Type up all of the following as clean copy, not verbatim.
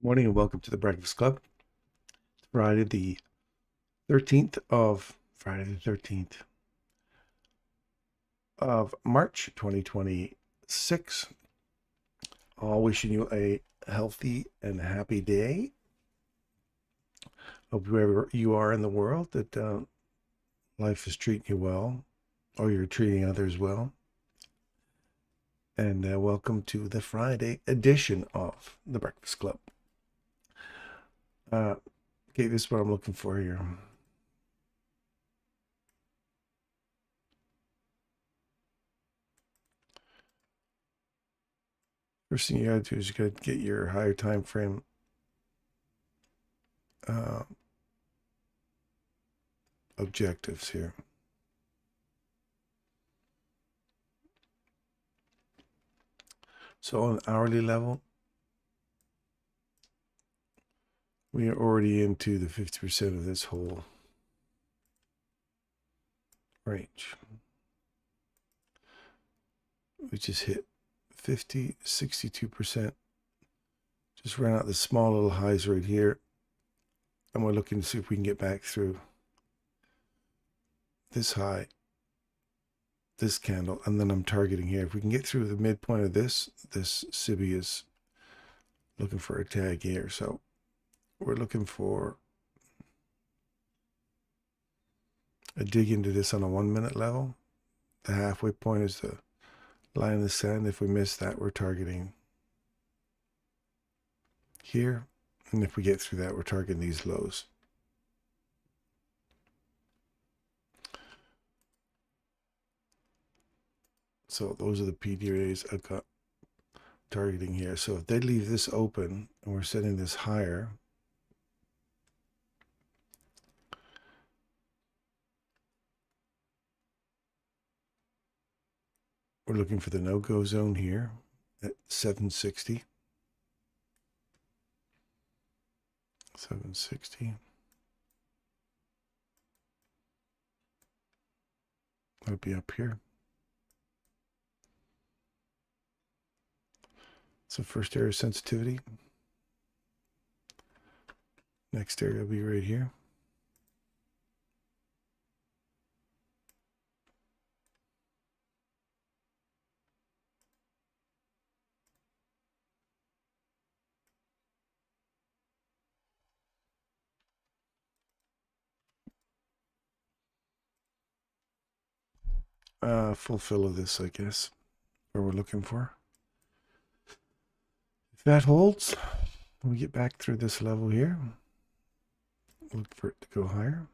Morning and welcome to the Breakfast Club. It's Friday the 13th of March 2026. All wishing you a healthy and happy day. Hope wherever you are in the world that life is treating you well, or you're treating others well. And welcome to the Friday edition of the Breakfast Club. Okay, this is what I'm looking for here. First thing you gotta do is you gotta get your higher time frame objectives here. So on hourly level, we are already into the 50% of this whole range. We just hit 50, 62%. Just ran out the small little highs right here. And we're looking to see if we can get back through this high, this candle, and then I'm targeting here. If we can get through the midpoint of this SIBI is looking for a tag here. So we're looking for a dig into this on a 1 minute level. The halfway point is the line in the sand. If we miss that, we're targeting here. And if we get through that, we're targeting these lows. So those are the PDAs I've got targeting here. So if they leave this open and we're setting this higher, we're looking for the no-go zone here at 760. 760. That'll be up here. So first area of sensitivity. Next area will be right here. Fulfill of this, I guess, what we're looking for. If that holds, we get back through this level here. Look for it to go higher.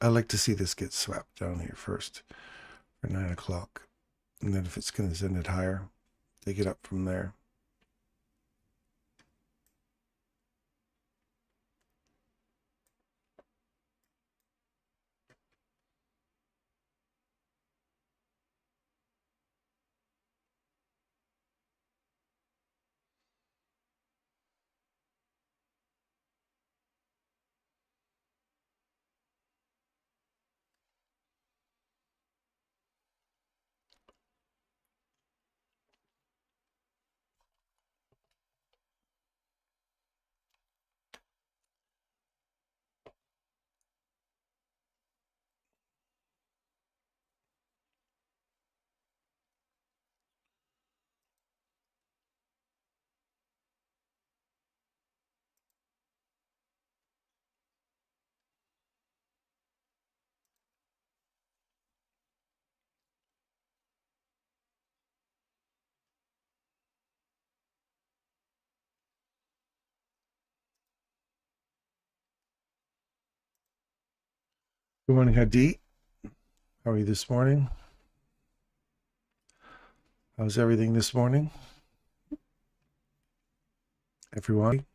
I like to see this get swapped down here first for 9 o'clock. And then if it's going to send it higher, take it up from there. Good morning, Hadi. How are you this morning? How's everything this morning? Everyone?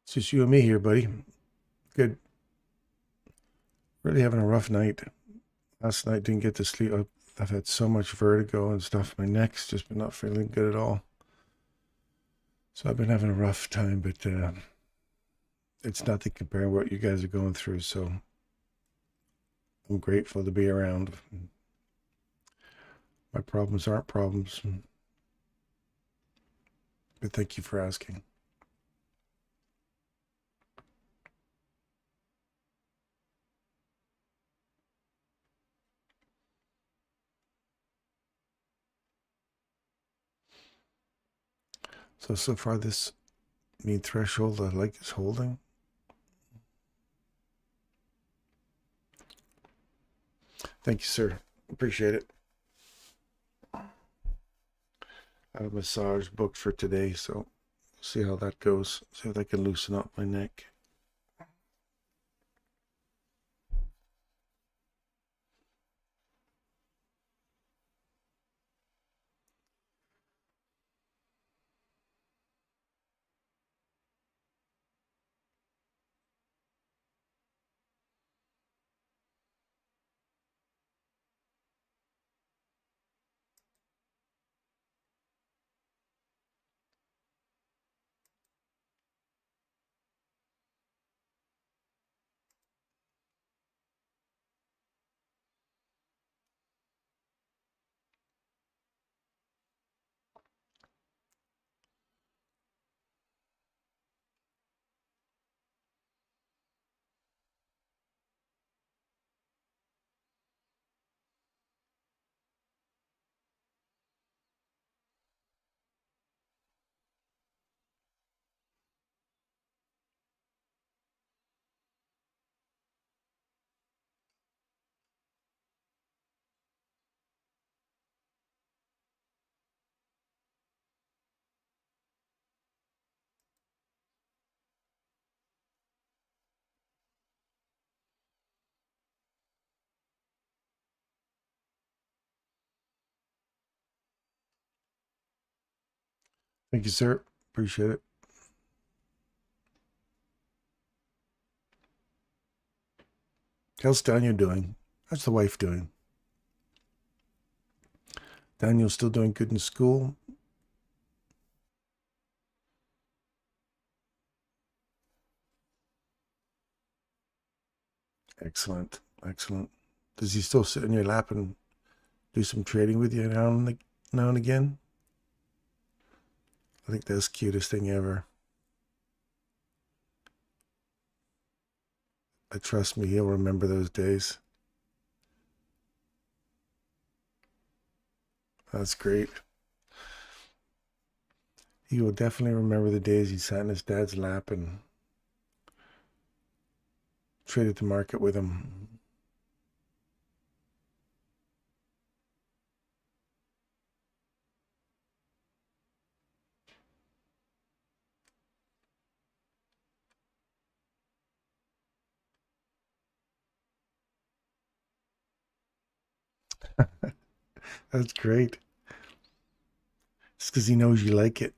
It's just you and me here, buddy. Good. Really having a rough night. Last night didn't get to sleep. I've had so much vertigo and stuff. My neck's just been not feeling good at all. So I've been having a rough time, but it's nothing compared to what you guys are going through. So I'm grateful to be around. My problems aren't problems. But thank you for asking. So far this mean threshold I like is holding. Thank you, sir. Appreciate it. I have a massage booked for today, so see how that goes. See if I can loosen up my neck. Thank you, sir. Appreciate it. How's Daniel doing? How's the wife doing? Daniel's still doing good in school? Excellent. Excellent. Does he still sit in your lap and do some trading with you now and again? I think that's the cutest thing ever. I trust me, he'll remember those days. That's great. He will definitely remember the days he sat in his dad's lap and traded the market with him. That's great. It's because he knows you like it.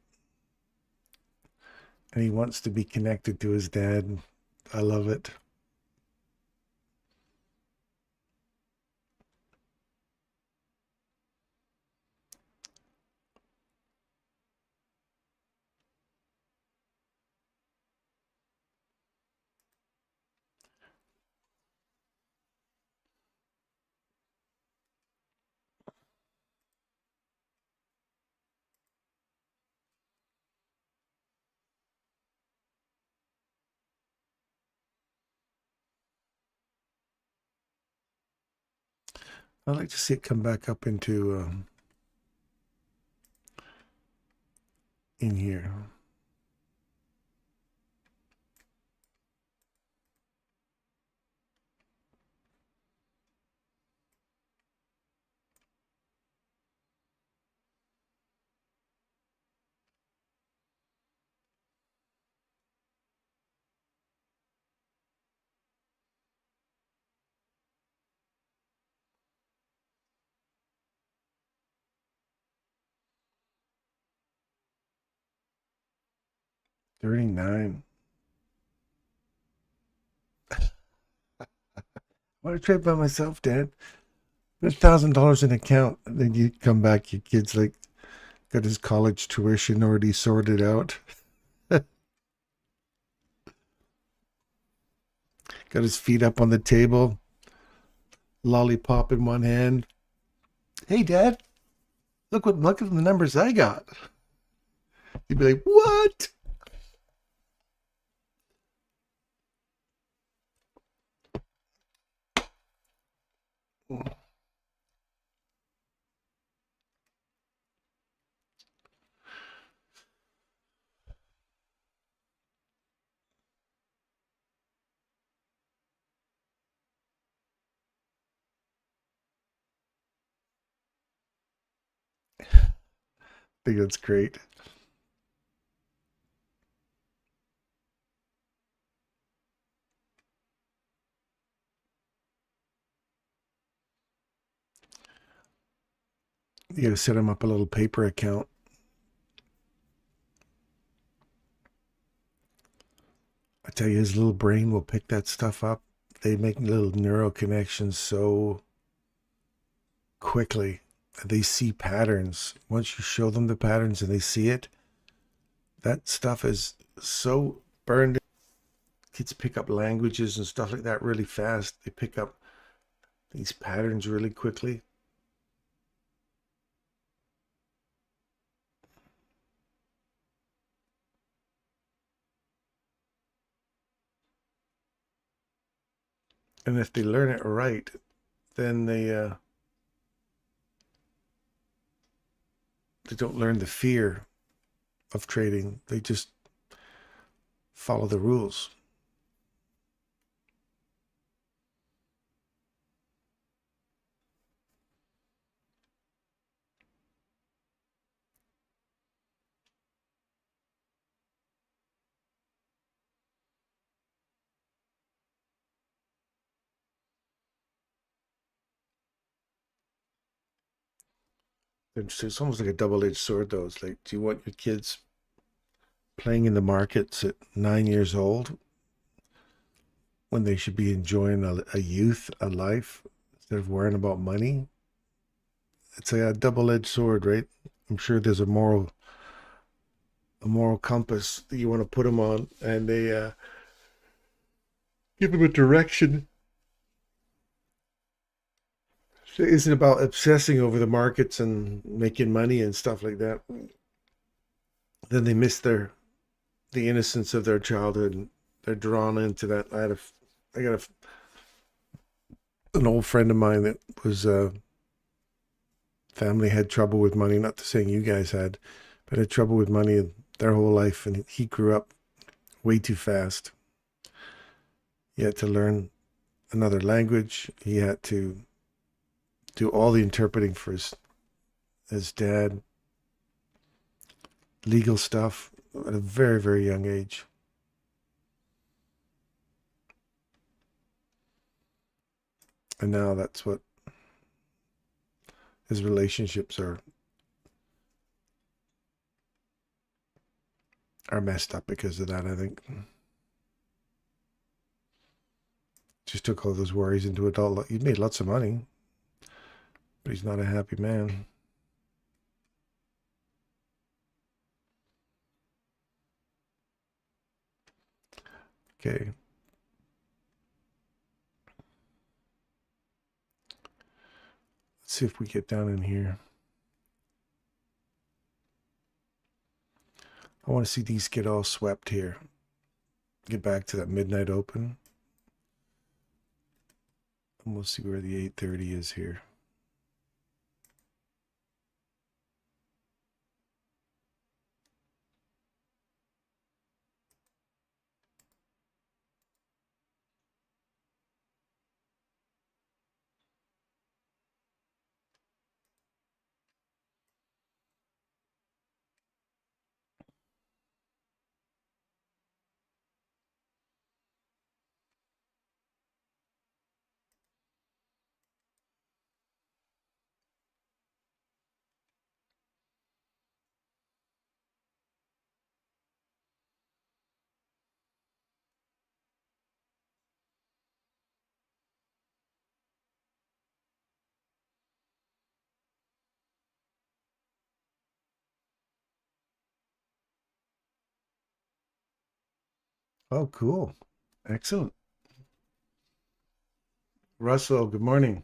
And he wants to be connected to his dad. I love it. I'd like to see it come back up into in here. $39. I want to trade by myself, Dad. $1,000 in account, and then you come back, your kid's like got his college tuition already sorted out, got his feet up on the table, lollipop in one hand. Hey, Dad, look at the numbers I got. You'd be like, what? I think that's great. You got to set him up a little paper account. I tell you, his little brain will pick that stuff up. They make little neural connections so quickly. They see patterns. Once you show them the patterns and they see it, that stuff is so burned. Kids pick up languages and stuff like that really fast. They pick up these patterns really quickly. And if they learn it right, then they don't learn the fear of trading. They just follow the rules. It's almost like a double-edged sword, though. It's like, do you want your kids playing in the markets at 9 years old when they should be enjoying a youth, a life, instead of worrying about money? It's like a double-edged sword, right? I'm sure there's a moral compass that you want to put them on, and they give them a direction. So it isn't about obsessing over the markets and making money and stuff like that. Then they miss the innocence of their childhood. And they're drawn into that. I got an old friend of mine that was family had trouble with money. Not to saying you guys had, but had trouble with money their whole life, and he grew up way too fast. He had to learn another language. He had to do all the interpreting for his dad, legal stuff at a very, very young age. And now that's what his relationships are messed up because of that, I think. Just took all those worries into adult life. He made lots of money, but he's not a happy man. Okay. Let's see if we get down in here. I want to see these get all swept here. Get back to that midnight open. And we'll see where the 830 is here. Oh, cool. Excellent. Russell, good morning.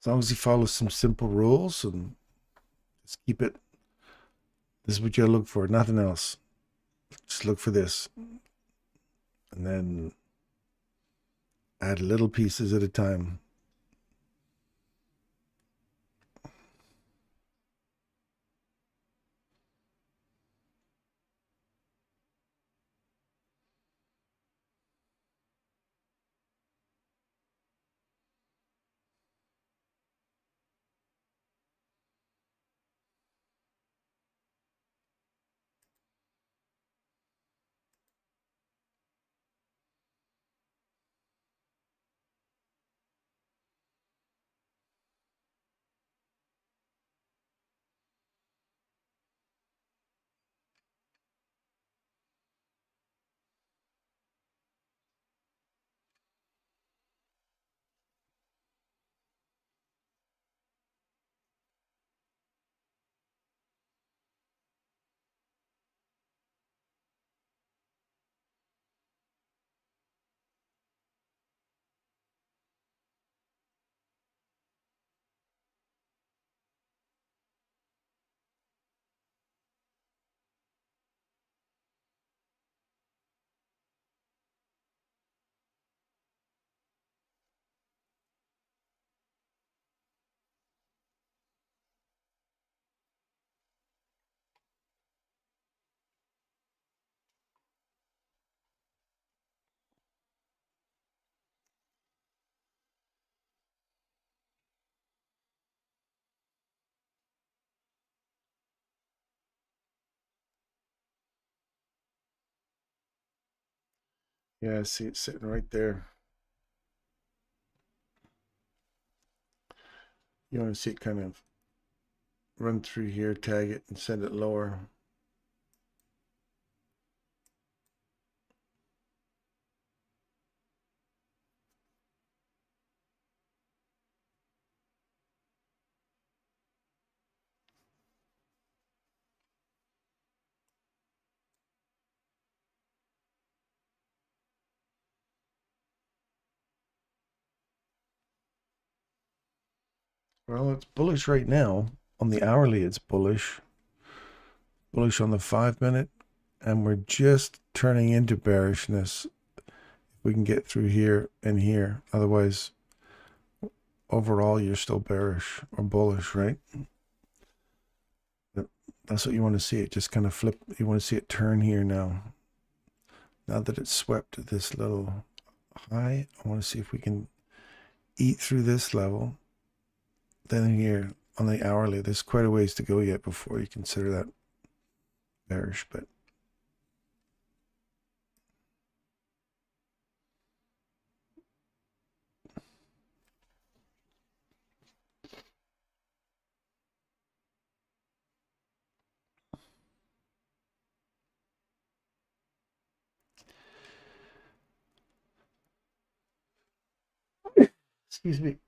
As long as you follow some simple rules and just keep it, this is what you look for, nothing else. Just look for this. And then add little pieces at a time. Yeah, I see it sitting right there. You want to see it kind of run through here, tag it, and send it lower. Well, it's bullish right now. On the hourly, it's bullish. Bullish on the 5-minute. And we're just turning into bearishness. We can get through here and here. Otherwise, overall, you're still bearish or bullish, right? That's what you want to see. It just kind of flip. You want to see it turn here now. Now that it's swept this little high, I want to see if we can eat through this level. Then here on the hourly, there's quite a ways to go yet before you consider that bearish, but excuse me.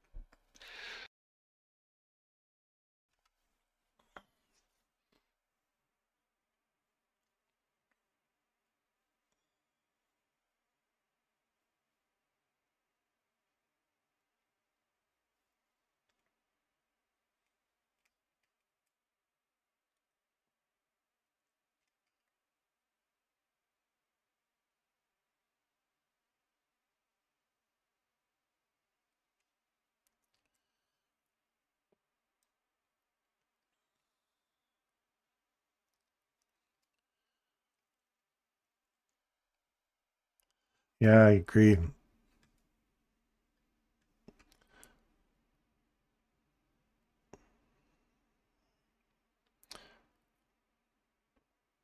Yeah, I agree.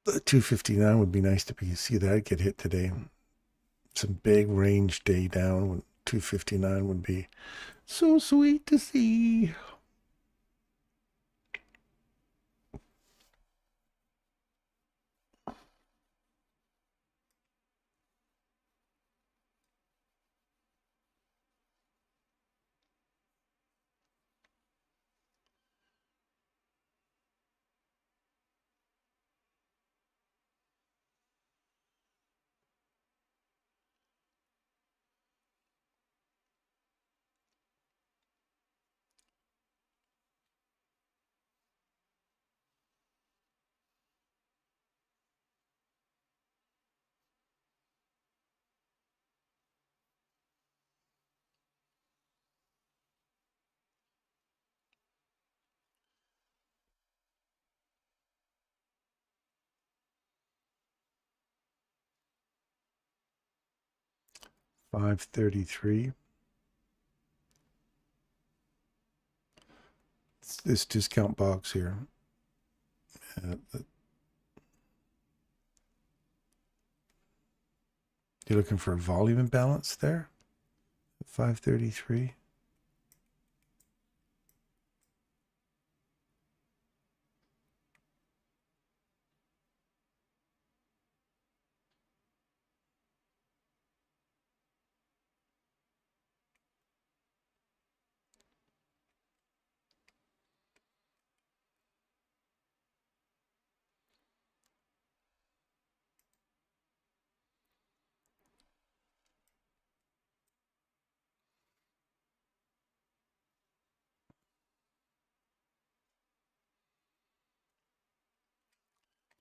The 259 would be nice to see that get hit today. Some big range day down when 259 would be so sweet to see. 533. It's this discount box here. You're looking for a volume imbalance there. 533.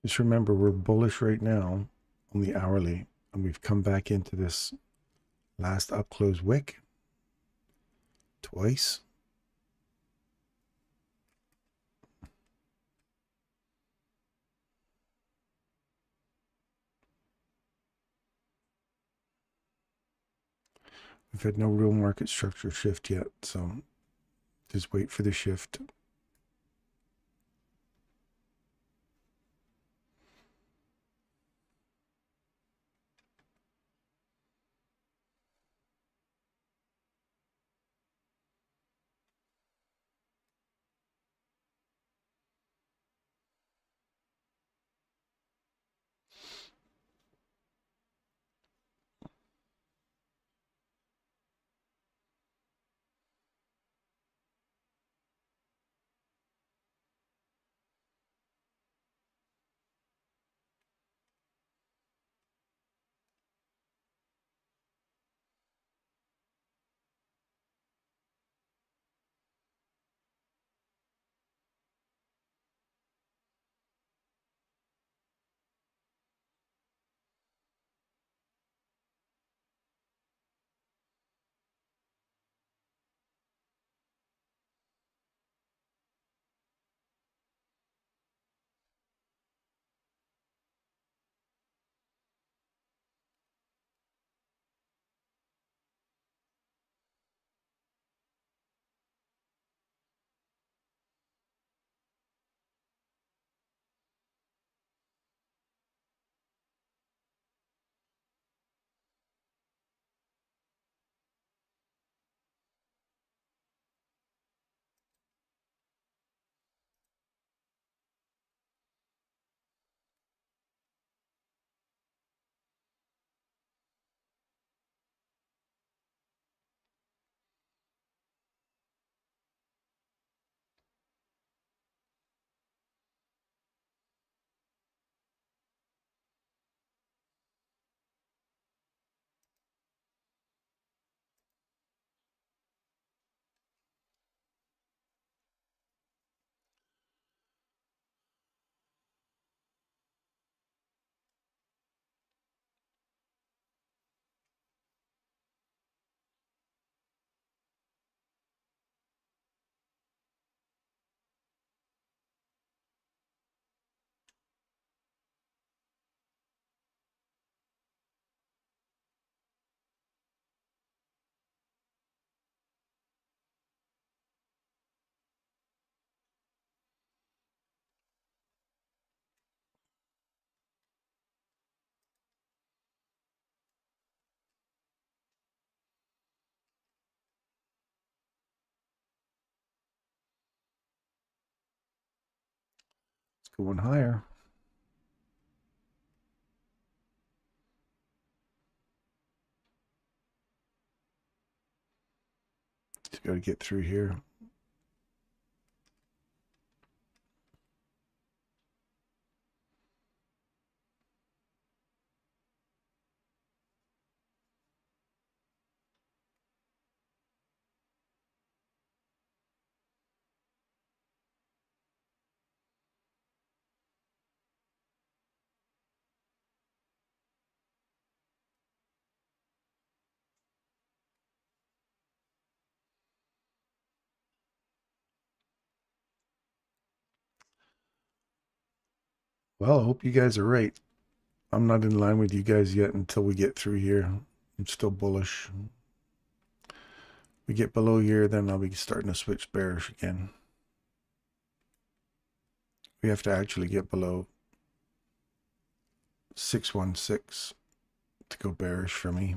Just remember, we're bullish right now on the hourly, and we've come back into this last up close wick twice. We've had no real market structure shift yet, so just wait for the shift. It's going higher. Just got to get through here. Well, I hope you guys are right. I'm not in line with you guys yet until we get through here. I'm still bullish. We get below here, then I'll be starting to switch bearish again. We have to actually get below 616 to go bearish for me.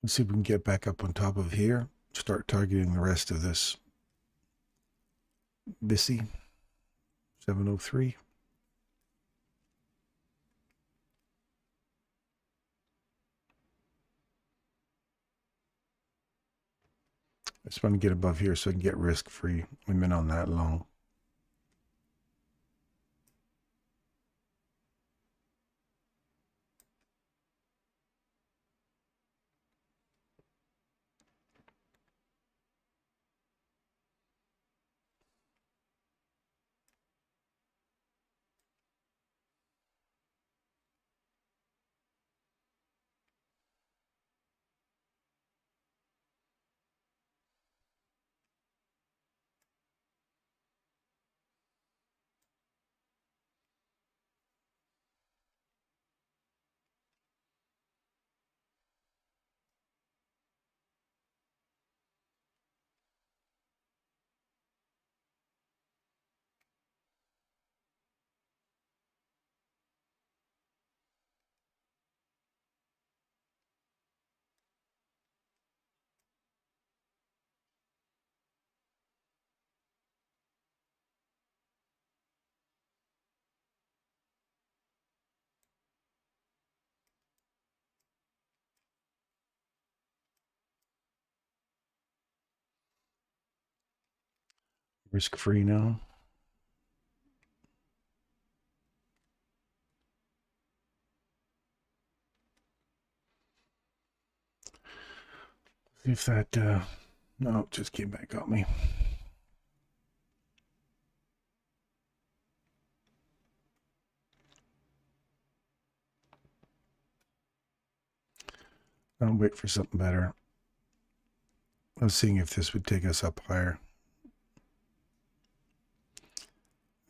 Let's see if we can get back up on top of here. Start targeting the rest of this BISI 703. I just want to get above here so I can get risk free. I'm in on that long. Risk free now. See if that, no, it just came back on me. I'll wait for something better. I was seeing if this would take us up higher.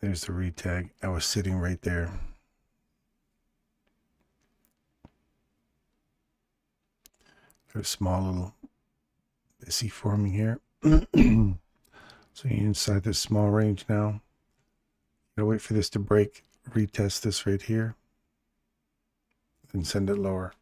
There's the retag. I was sitting right there. Got a small little BISI forming here. So you're inside this small range now. Gotta wait for this to break. Retest this right here. And send it lower.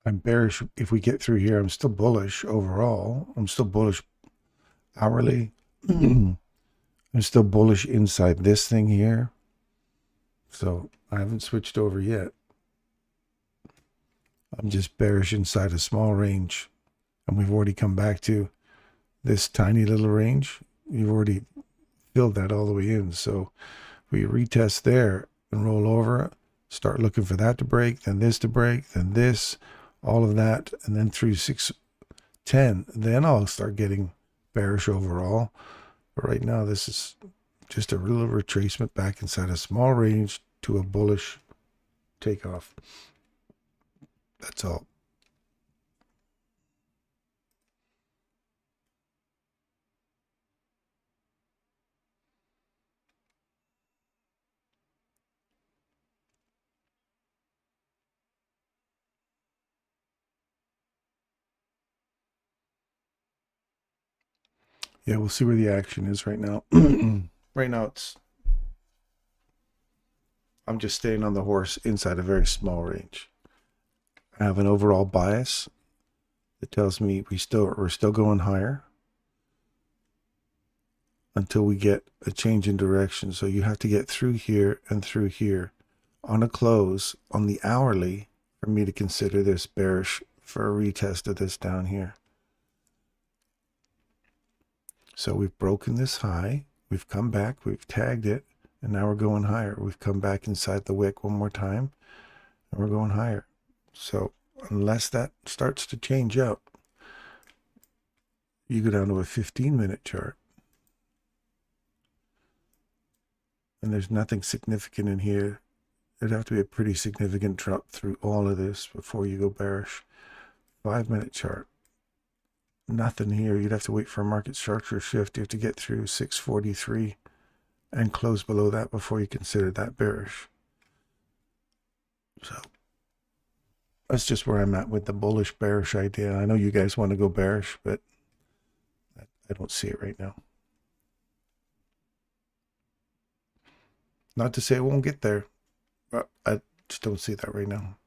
I'm bearish if we get through here. I'm still bullish overall. I'm still bullish hourly. I'm still bullish inside this thing here. So I haven't switched over yet. I'm just bearish inside a small range. And we've already come back to this tiny little range. You've already filled that all the way in. So we retest there and roll over, start looking for that to break, then this to break, then this, all of that, and then through 610, then I'll start getting bearish overall. But right now, this is just a little retracement back inside a small range to a bullish takeoff. That's all. Yeah, we'll see where the action is right now. Right now, I'm just staying on the horse inside a very small range. I have an overall bias that tells me we're still going higher until we get a change in direction. So you have to get through here and through here on a close on the hourly for me to consider this bearish for a retest of this down here. So we've broken this high, we've come back, we've tagged it, and now we're going higher. We've come back inside the wick one more time, and we're going higher. So unless that starts to change up, you go down to a 15-minute chart, and there's nothing significant in here. It'd have to be a pretty significant drop through all of this before you go bearish. 5-minute chart. Nothing here. You'd have to wait for a market structure shift. You have to get through 643 and close below that before you consider that bearish. So that's just where I'm at with the bullish bearish idea. I know you guys want to go bearish, but I don't see it right now. Not to say it won't get there, but I just don't see that right now.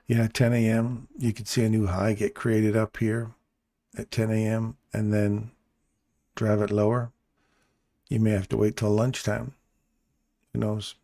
Yeah, 10 a.m. You could see a new high get created up here at 10 a.m. and then drive it lower. You may have to wait till lunchtime. Who knows?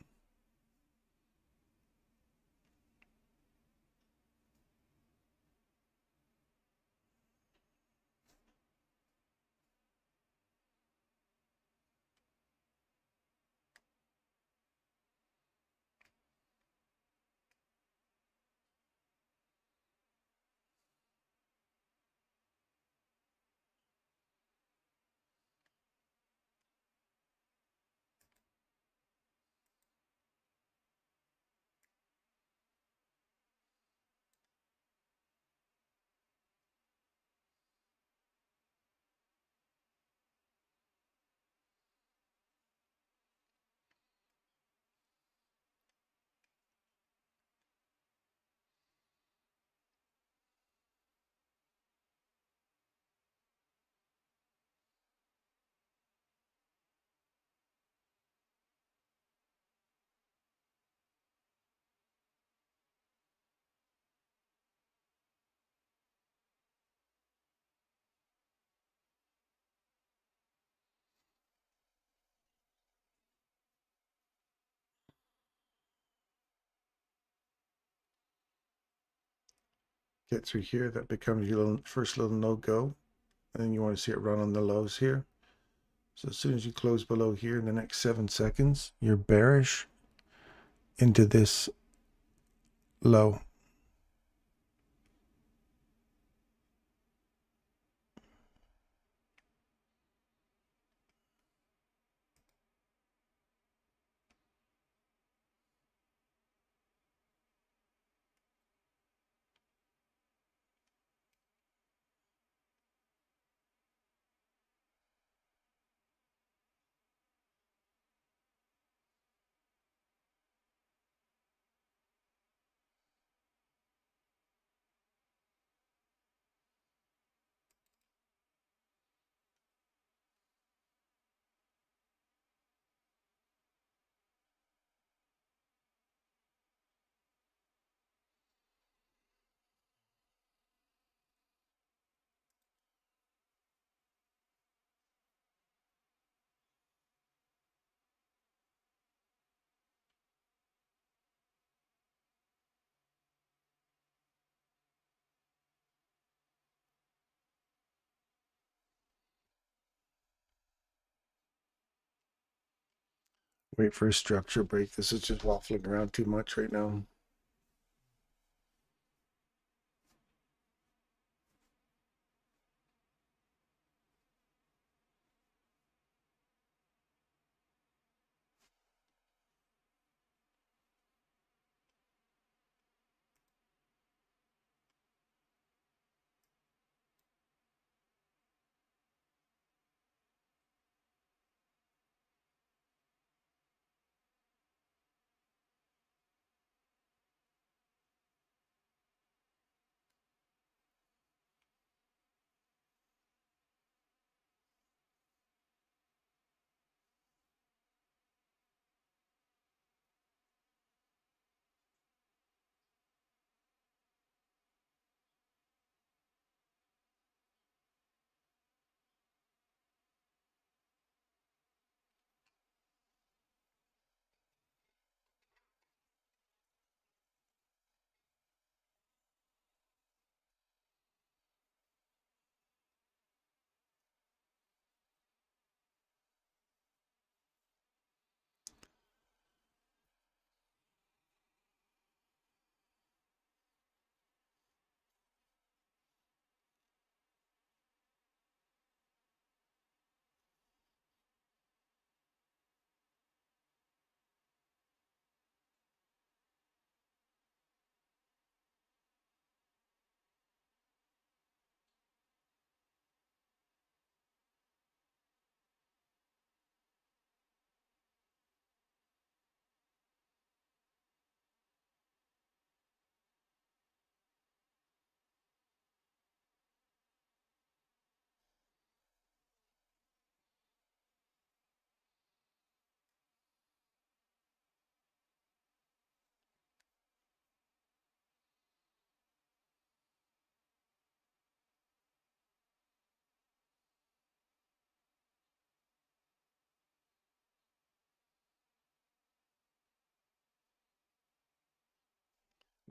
Get through here. That becomes your first little no-go. And then you want to see it run on the lows here. So as soon as you close below here in the next 7 seconds, you're bearish into this low. Wait for a structure break. This is just waffling around too much right now.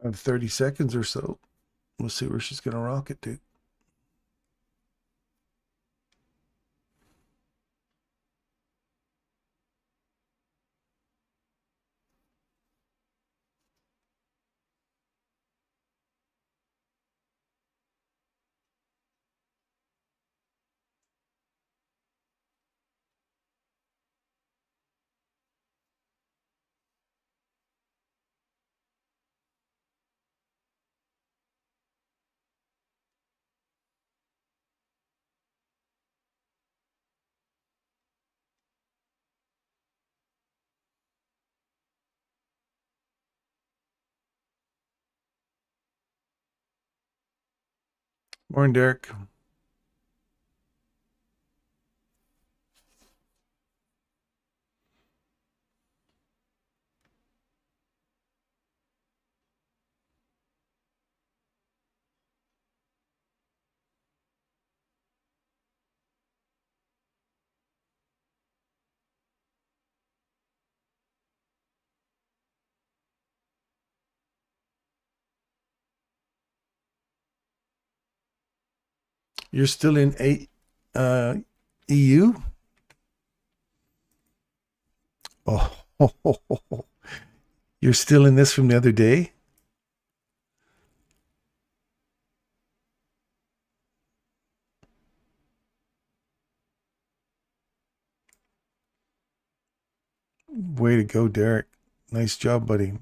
I have 30 seconds or so. We'll see where she's going to rock it to. Morning, Derek. You're still in EU? Oh, you're still in this from the other day? Way to go, Derek. Nice job, buddy.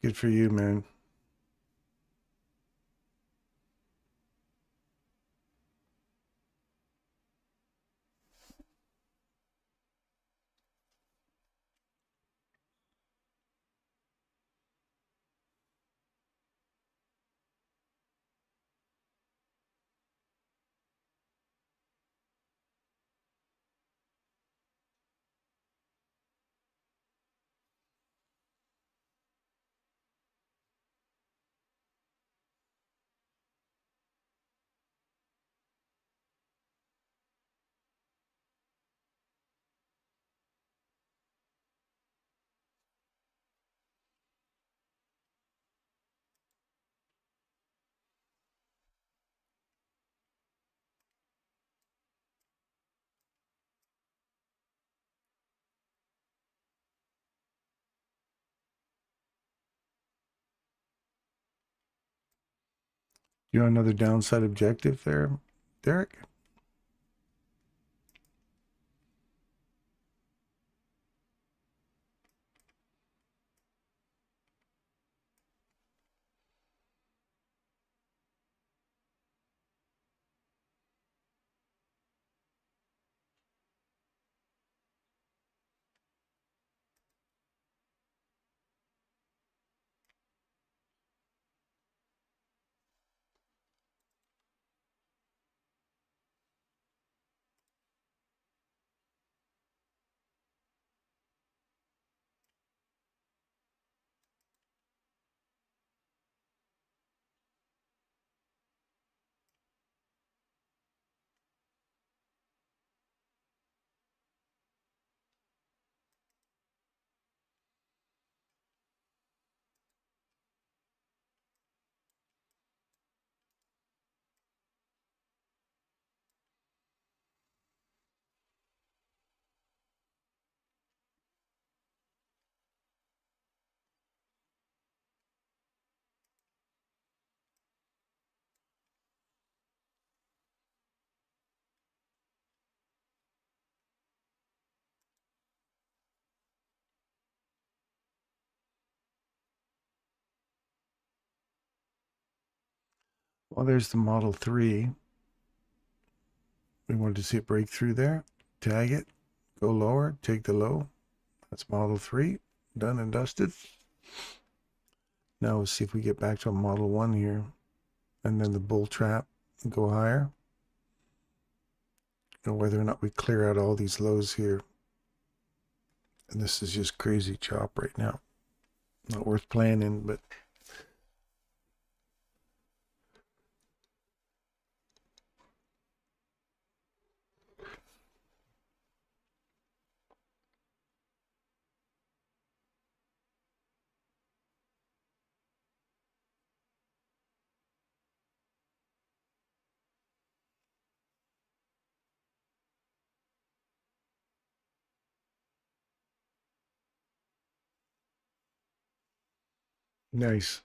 Good for you, man. You know another downside objective there, Derek? Well, there's the Model 3. We wanted to see it break through there. Tag it. Go lower. Take the low. That's Model 3. Done and dusted. Now we'll see if we get back to a Model 1 here. And then the bull trap and go higher. And whether or not we clear out all these lows here. And this is just crazy chop right now. Not worth playing in, but nice.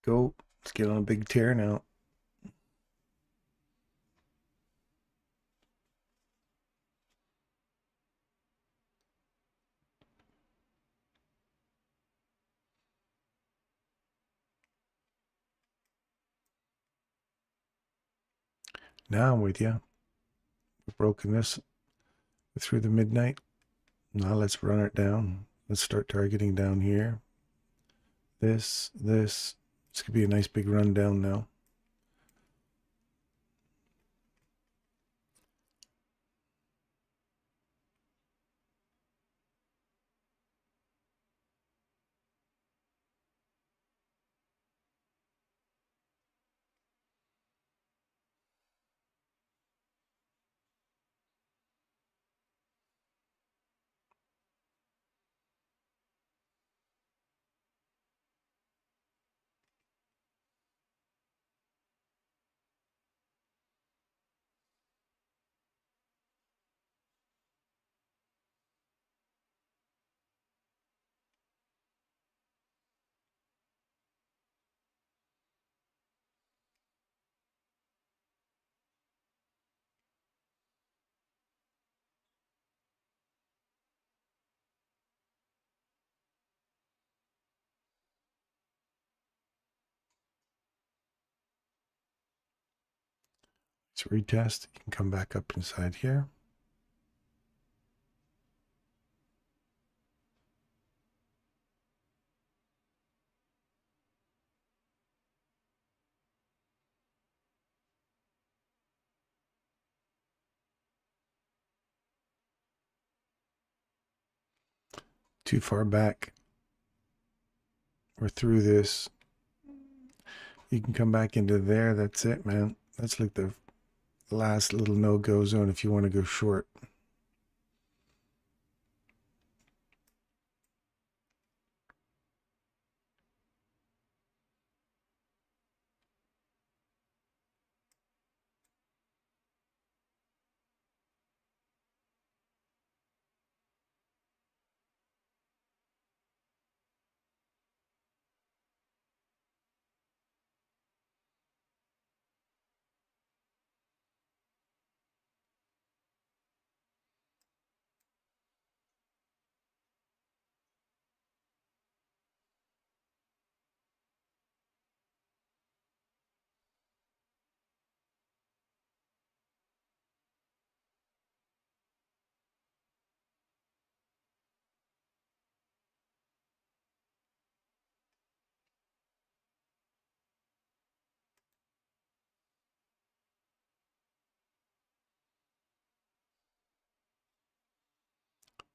Go. Let's get on a big tear now. Now I'm with you. We've broken this through the midnight. Now let's run it down. Let's start targeting down here. This. This could be a nice big run down now. retest. You can come back up inside here. Too far back. We're through this. You can come back into there. That's it, man. That's like the last little no-go zone if you want to go short.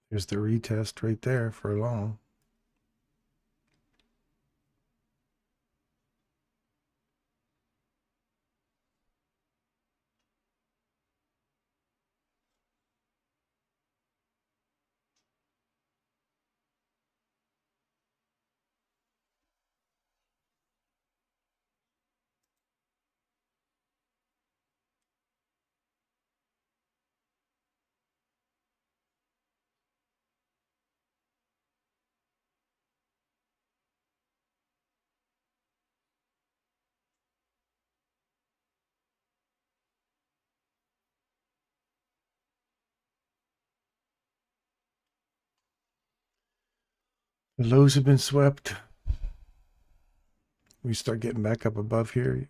There's the retest right there for long. The lows have been swept. We start getting back up above here.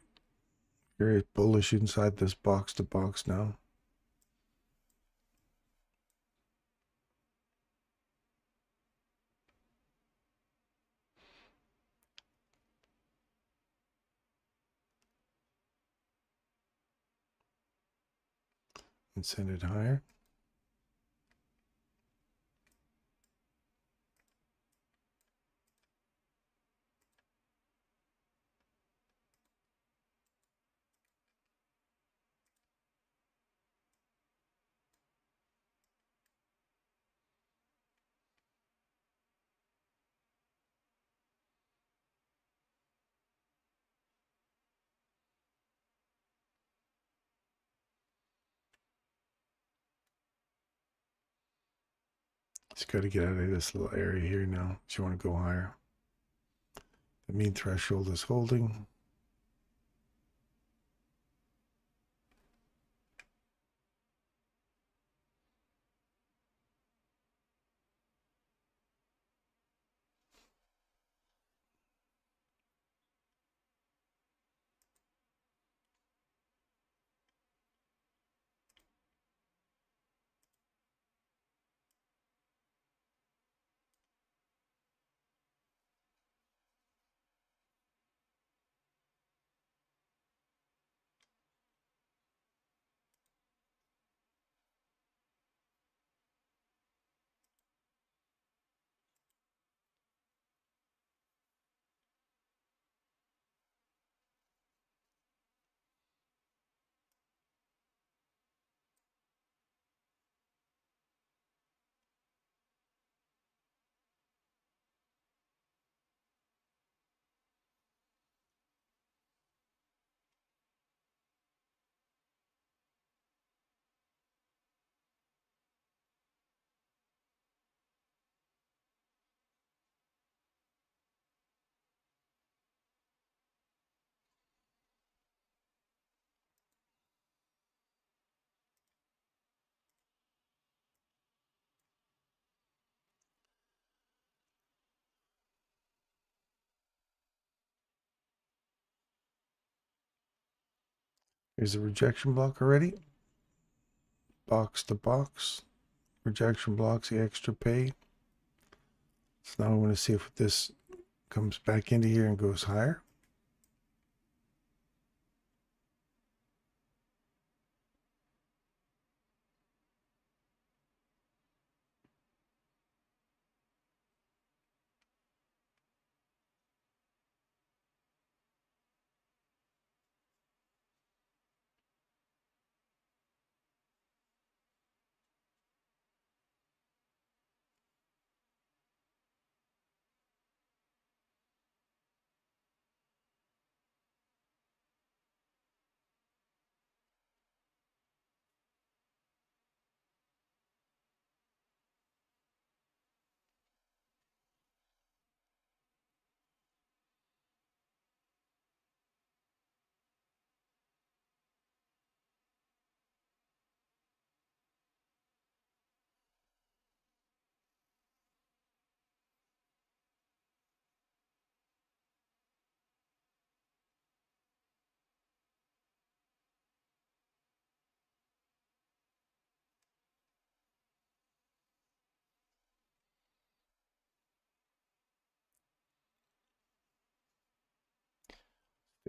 Very bullish inside this box to box now. And send it higher. Just got to get out of this little area here now. If you want to go higher. The mean threshold is holding. Here's the rejection block already. Box to box. Rejection blocks, the extra pay. So now I want to see if this comes back into here and goes higher.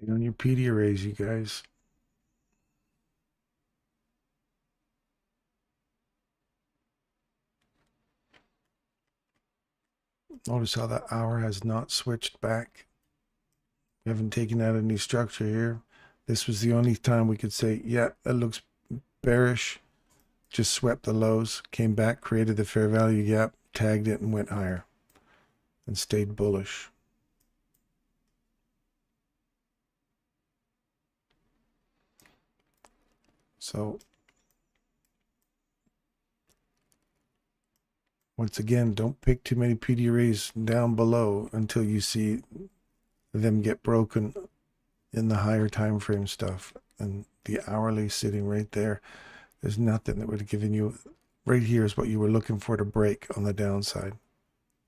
Stay on your PD arrays, you guys. Notice how the hour has not switched back. We haven't taken out any structure here. This was the only time we could say, yeah, that looks bearish. Just swept the lows, came back, created the fair value gap, tagged it, and went higher. And stayed bullish. So once again, don't pick too many PD arrays down below until you see them get broken in the higher time frame stuff. And the hourly sitting right there, there's nothing that would have given you, right here is what you were looking for to break on the downside.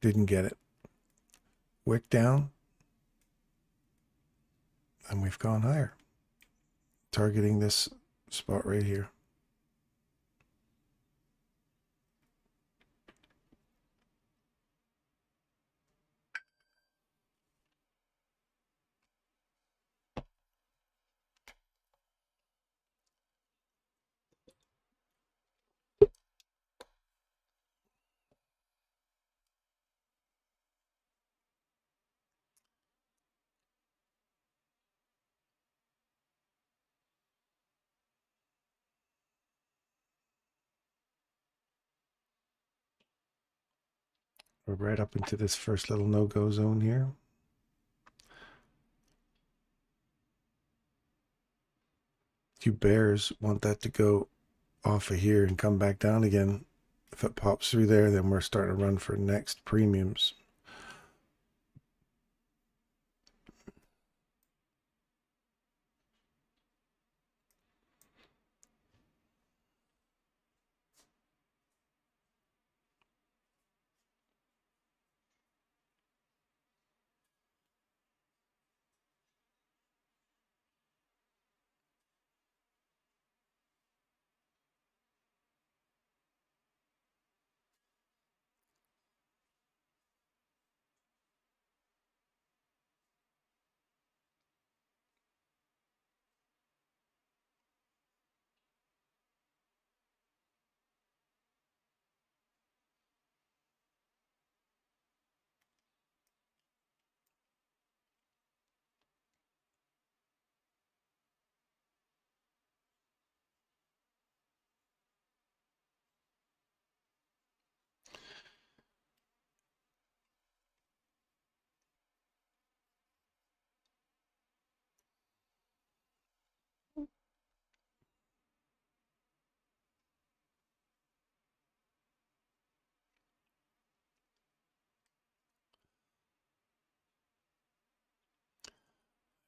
Didn't get it. Wick down, and we've gone higher. Targeting this spot right here. We're right up into this first little no-go zone here. You bears want that to go off of here and come back down again. If it pops through there, then we're starting to run for next premiums.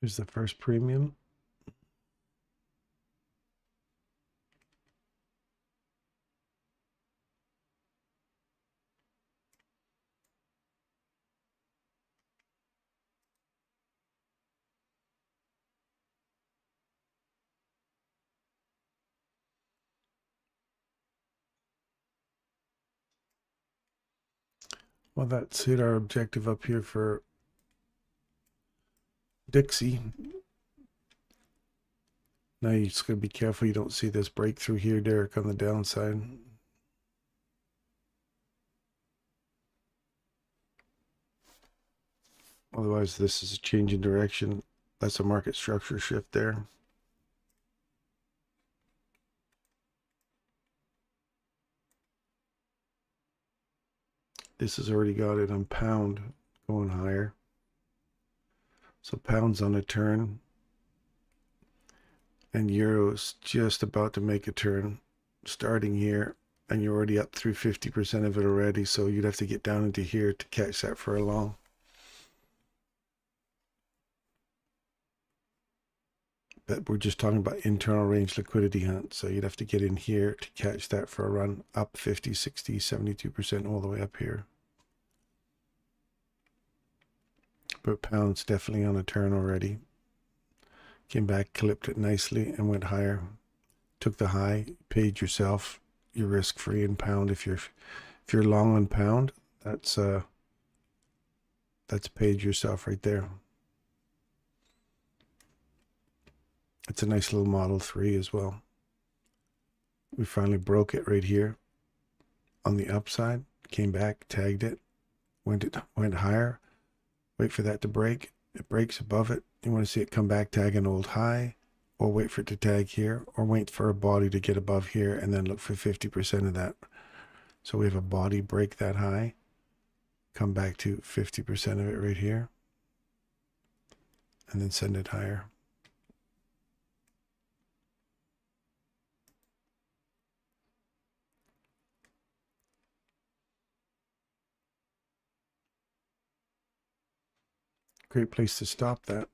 Here's the first premium. Well, that's hit our objective up here for Dixie. Now you just gotta be careful you don't see this breakthrough here, Derek, on the downside. Otherwise, this is a change in direction. That's a market structure shift there. This has already got it on pound going higher. So pound's on a turn. And euro's just about to make a turn starting here. And you're already up through 50% of it already. So you'd have to get down into here to catch that for a long. But we're just talking about internal range liquidity hunt. So you'd have to get in here to catch that for a run up 50, 60, 72% all the way up here. But pound's definitely on a turn already. Came back, clipped it nicely and went higher. Took the high, paid yourself. You're risk free in pound. If you're long on pound, that's paid yourself right there. It's a nice little Model 3 as well. We finally broke it right here on the upside. Came back, tagged it, went higher. Wait for that to break. It breaks above it. You want to see it come back, tag an old high, or wait for it to tag here, or wait for a body to get above here and then look for 50% of that. So we have a body break that high, come back to 50% of it right here, and then send it higher. Great place to stop that.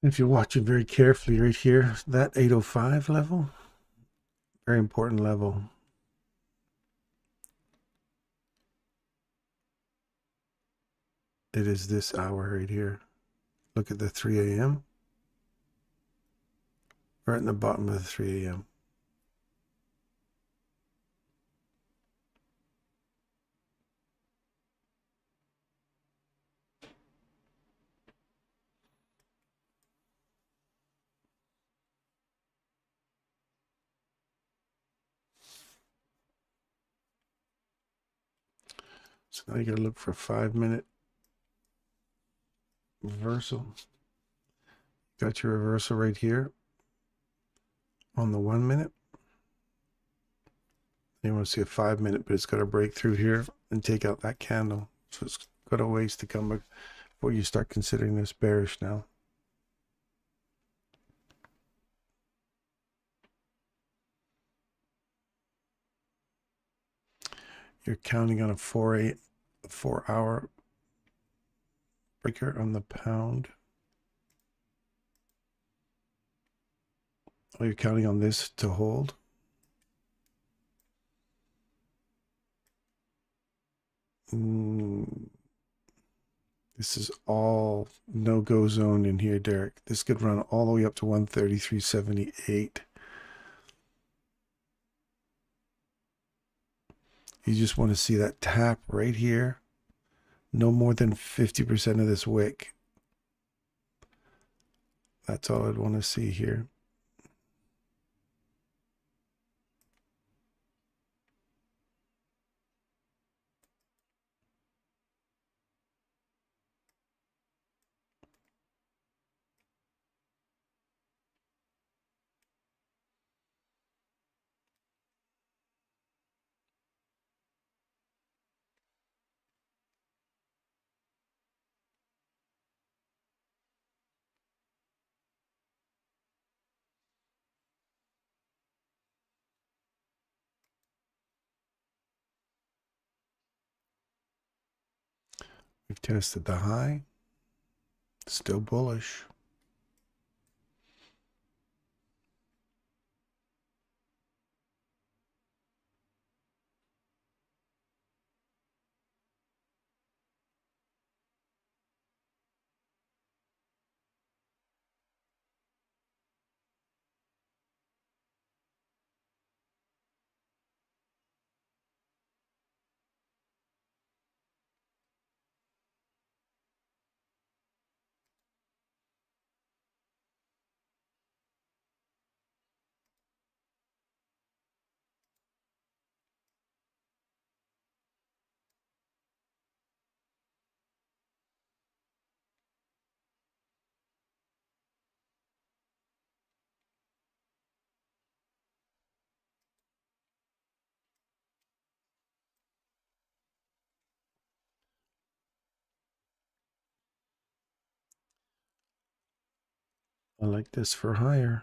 If you're watching very carefully right here, that 805 level, very important level. It is this hour right here. Look at the 3 a.m. Right in the bottom of the 3 a.m. So now you gotta look for a 5-minute reversal. Got your reversal right here on the 1 minute. You want to see a 5-minute, but it's got to break through here and take out that candle. So it's got a ways to come before you start considering this bearish now. You're counting on a 4-hour breaker on the pound. Oh, you're counting on this to hold. This is all no-go zone in here, Derek. This could run all the way up to 133.78. You just want to see that tap right here. No more than 50% of this wick. That's all I'd want to see here. We've tested the high. Still bullish. I like this for higher.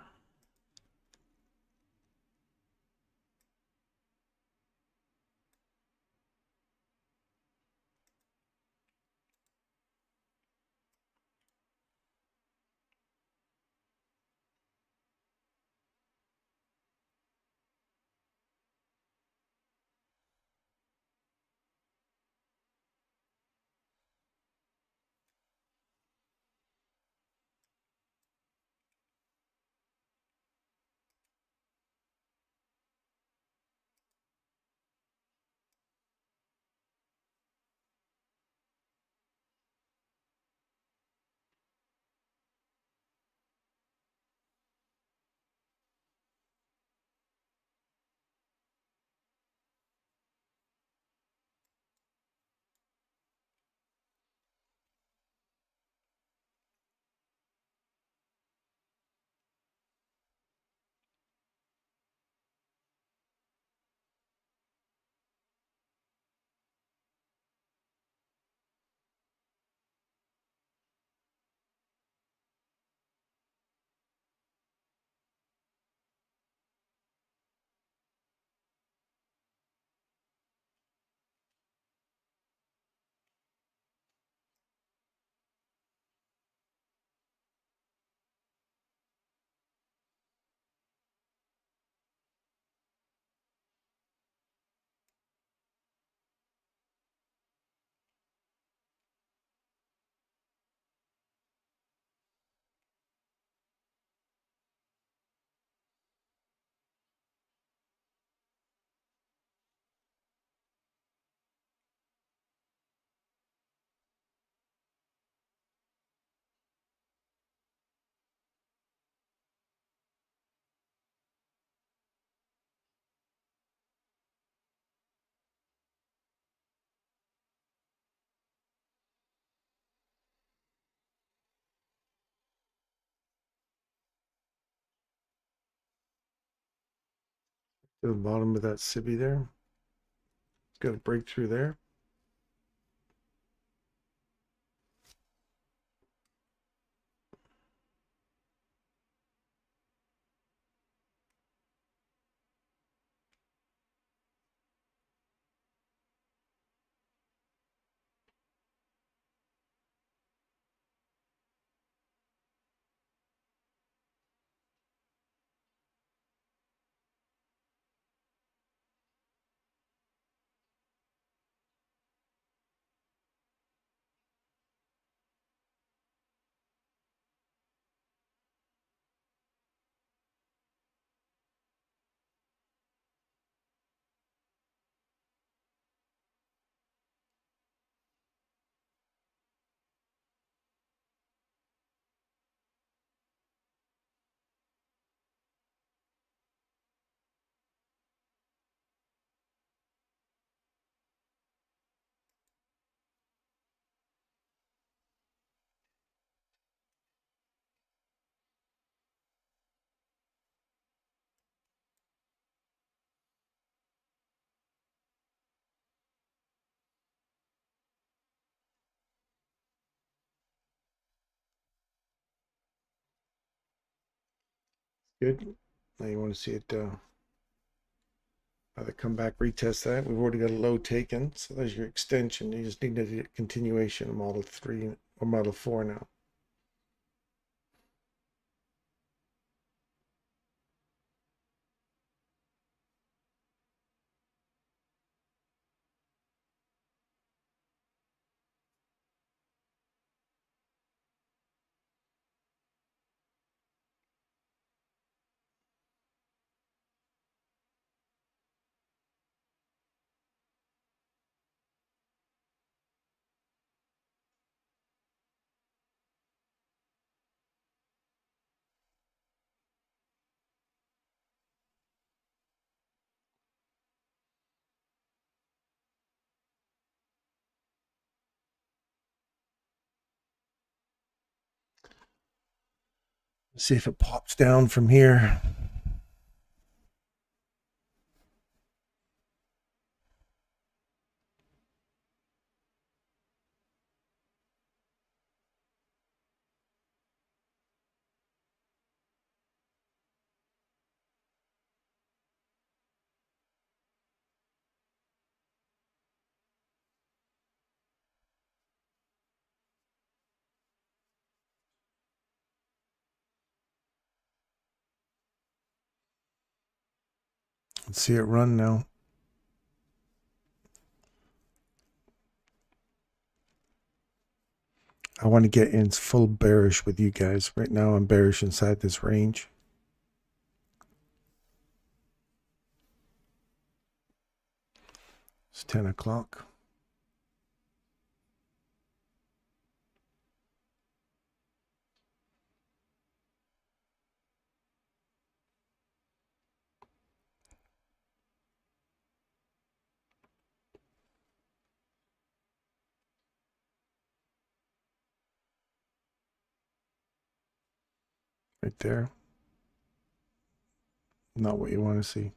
To the bottom of that SIBI there. It's got a breakthrough there. Good. Now you want to see it either come back, retest that. We've already got a low taken, so there's your extension. You just need a continuation of Model 3 or Model 4 now. See if it pops down from here. Let's see it run now. I want to get in full bearish with you guys. Right now I'm bearish inside this range. It's 10 o'clock. Right there. Not what you want to see.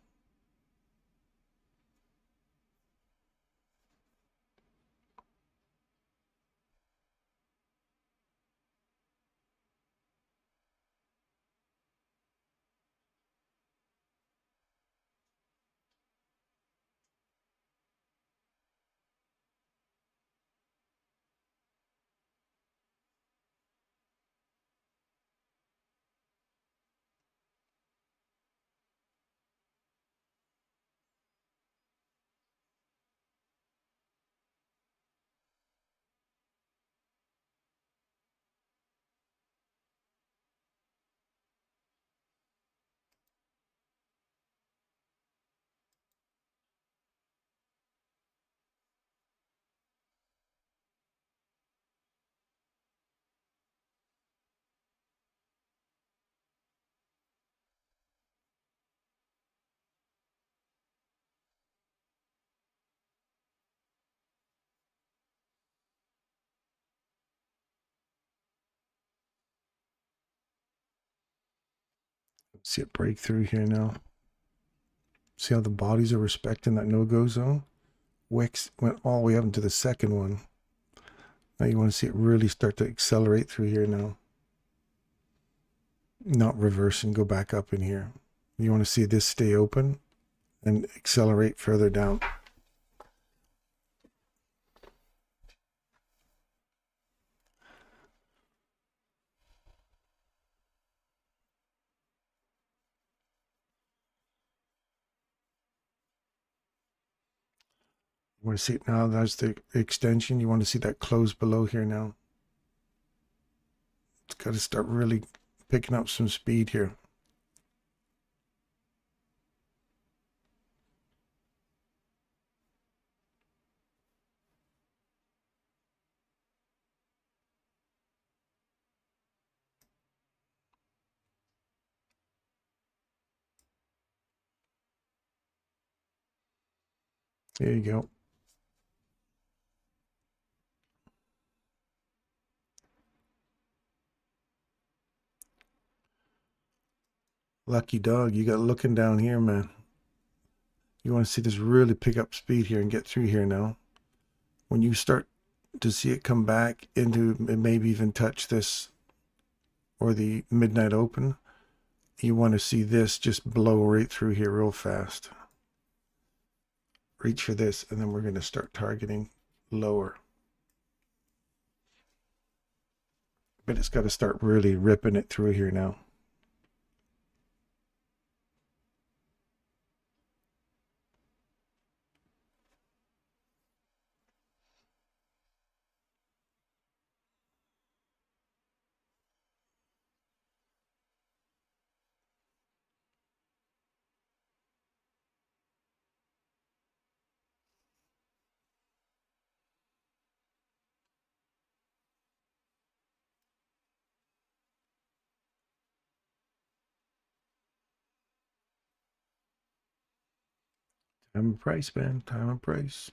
See it break through here now. See how the bodies are respecting that no-go zone? Wicks went all the way up into the second one. Now you want to see it really start to accelerate through here now. Not reverse and go back up in here. You want to see this stay open and accelerate further down. You want to see it now? That's the extension. You want to see that close below here now. It's got to start really picking up some speed here. There you go. Lucky dog, you got looking down here, man. You want to see this really pick up speed here and get through here now. When you start to see it come back into, maybe even touch this or the midnight open, you want to see this just blow right through here real fast. Reach for this, and then we're going to start targeting lower. But it's got to start really ripping it through here now. Time and price, man. Time and price.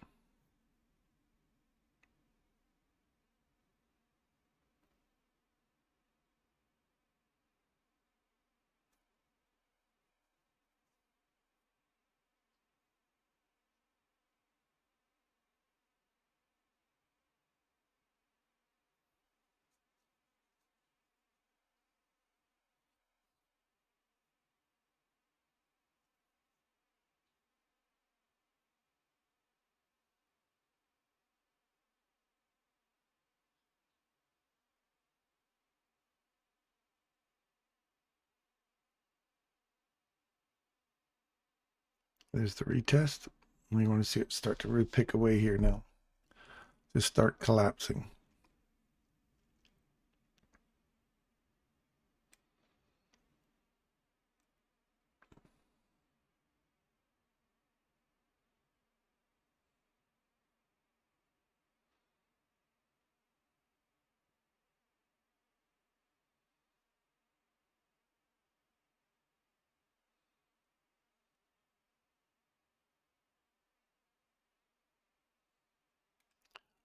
There's the retest. We want to see it start to really pick away here now. Just start collapsing.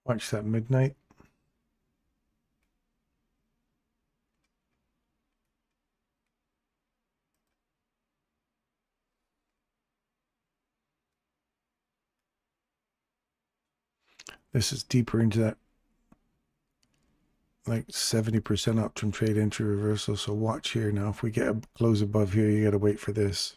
Watch that midnight. This is deeper into that like 70% option trade entry reversal. So watch here now. If we get a close above here, you got to wait for this.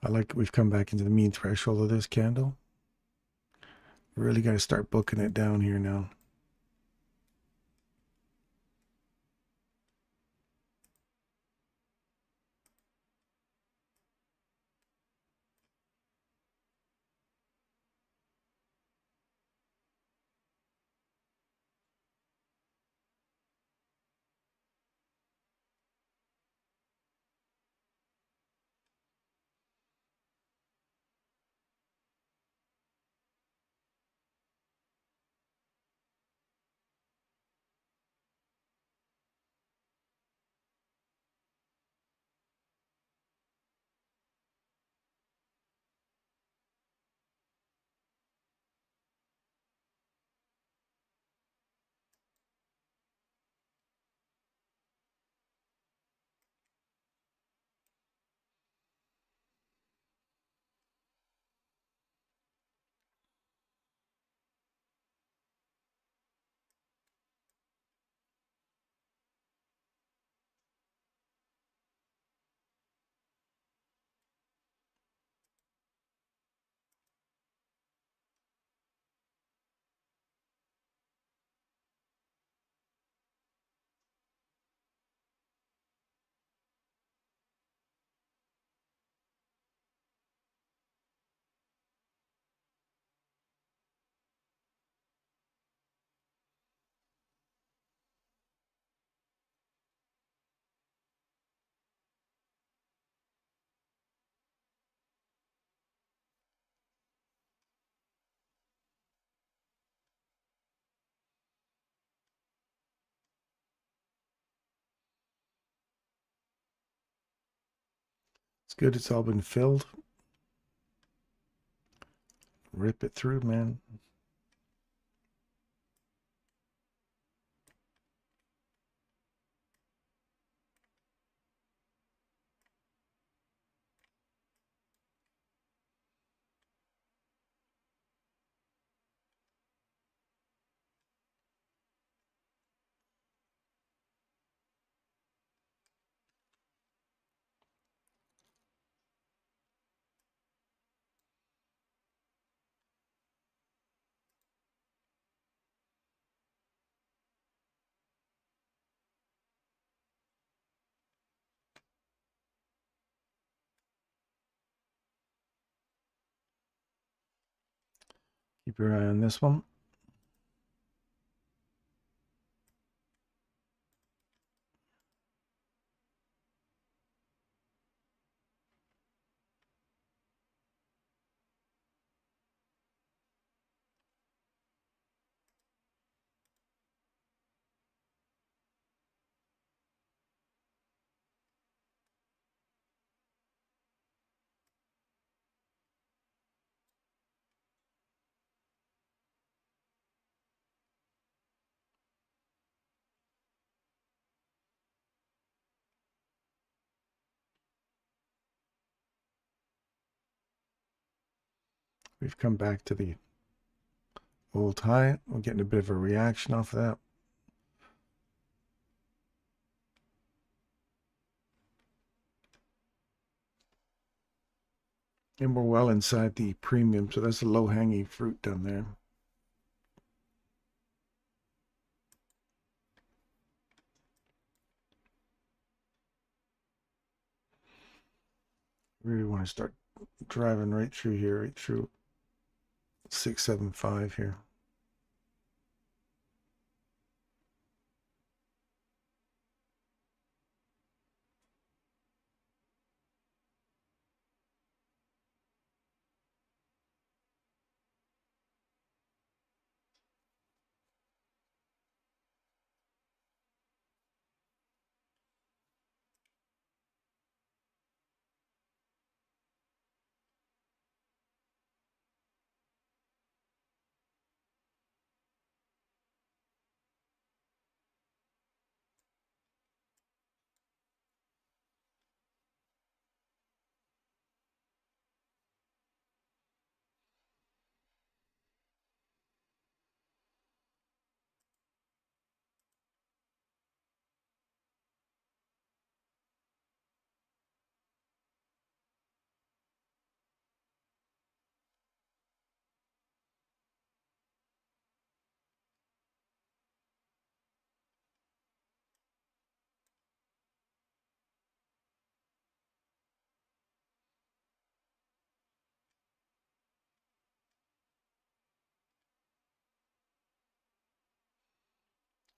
I like we've come back into the mean threshold of this candle. Really got to start booking it down here now. It's good. It's all been filled. Rip it through, man. Keep your eye on this one. We've come back to the old high. We're getting a bit of a reaction off of that. And we're well inside the premium, so that's a low-hanging fruit down there. Really want to start driving right through here, right through 675 here.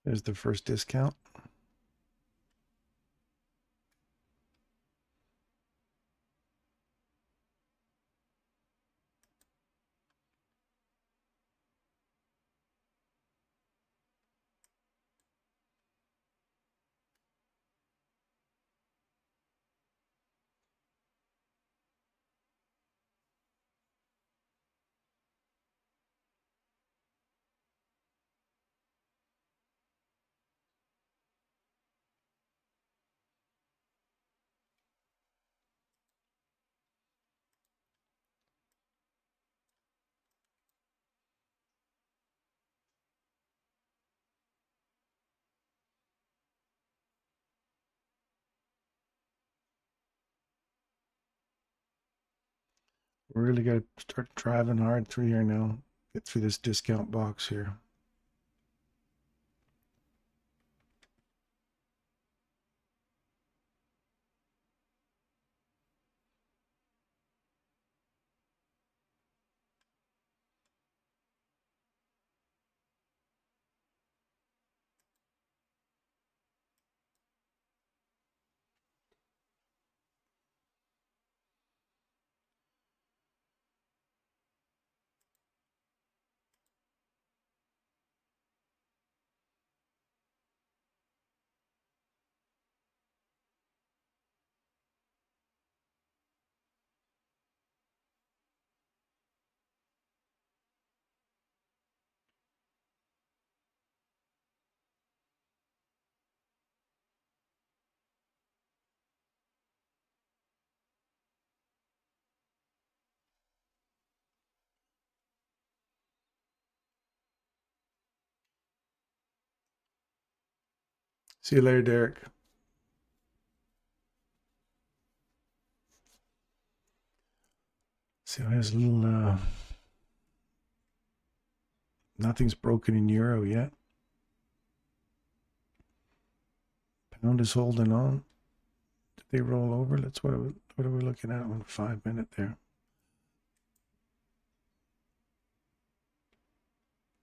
There's the first discount. We're really got to start driving hard through here now. Get through this discount box here. See you later, Derek. See, there's a little, nothing's broken in euro yet. Pound is holding on. Did they roll over? What are we looking at on 5 minute there?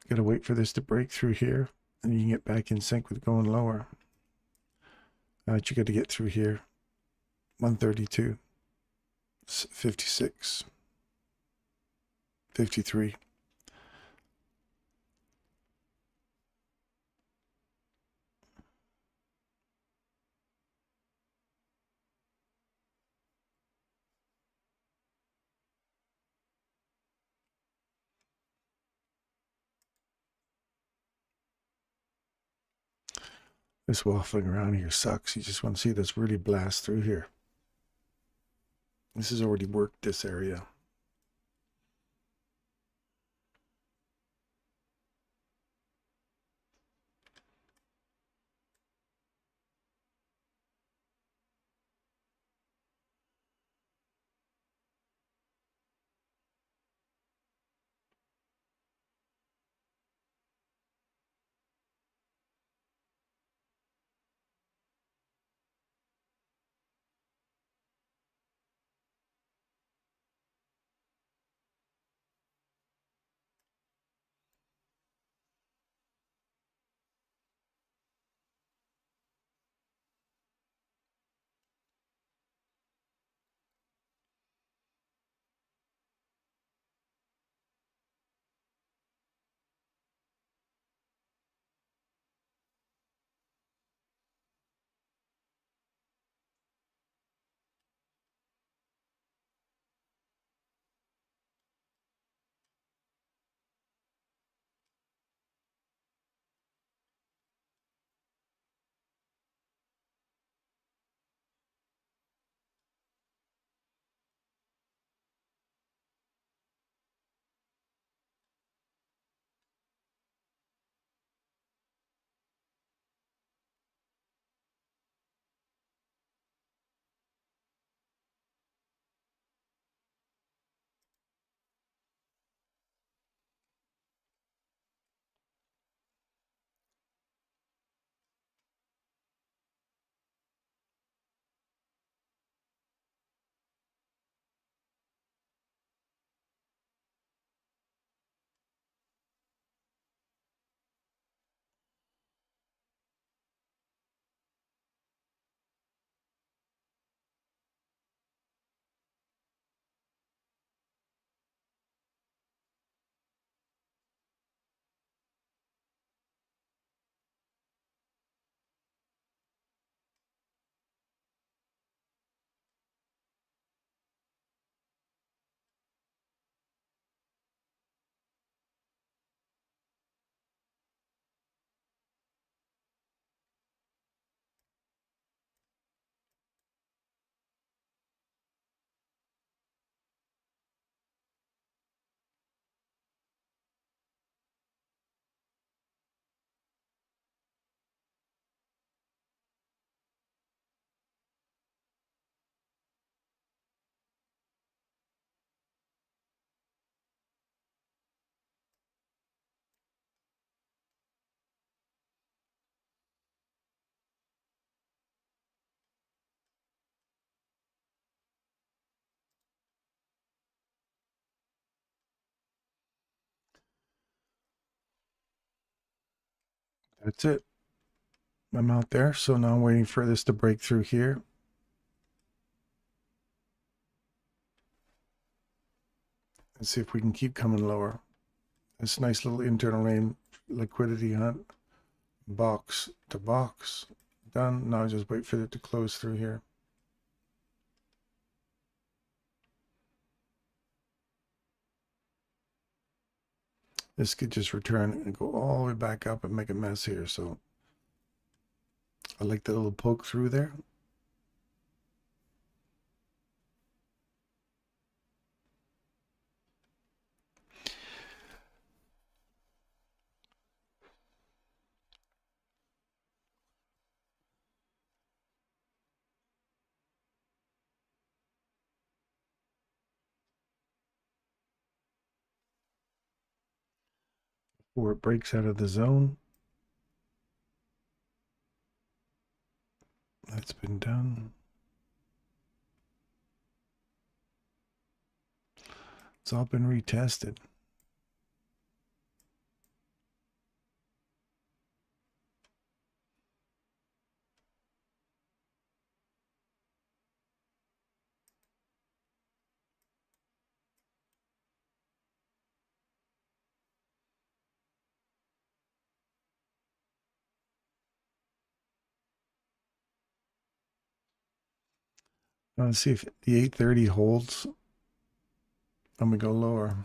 got to wait for this to break through here, and you can get back in sync with going lower. You got to get through here. 132, 56, 53. This waffling around here sucks. You just want to see this really blast through here. This has already worked this area. That's it. I'm out there. So now I'm waiting for this to break through here. Let's see if we can keep coming lower. This nice little internal name liquidity hunt. Box to box. Done. Now just wait for it to close through here. This could just return and go all the way back up and make a mess here. So I like that little poke through there. Before it breaks out of the zone. That's been done. It's all been retested. Let's see if the 830 holds and we go lower.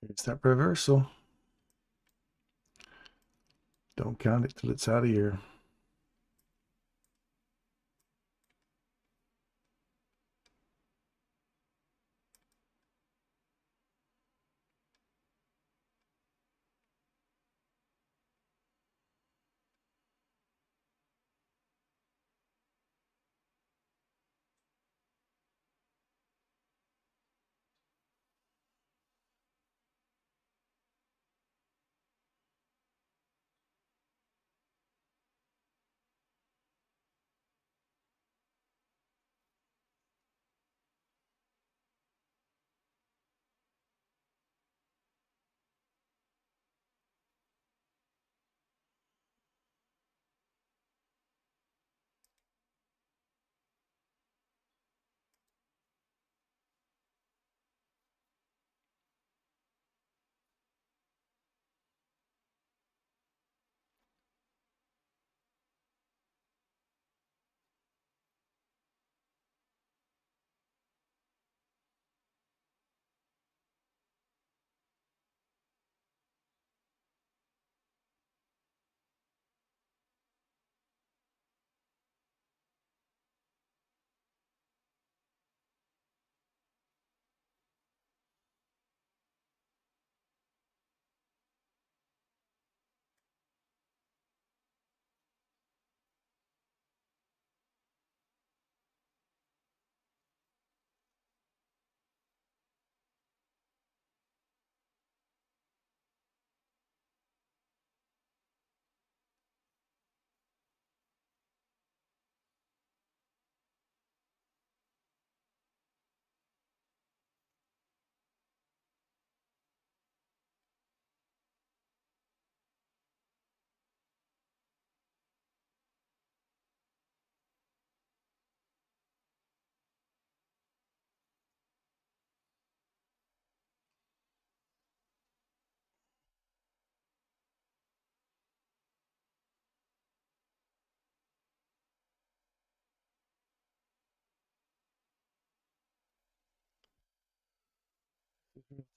Here's that reversal. Don't count it till it's out of here.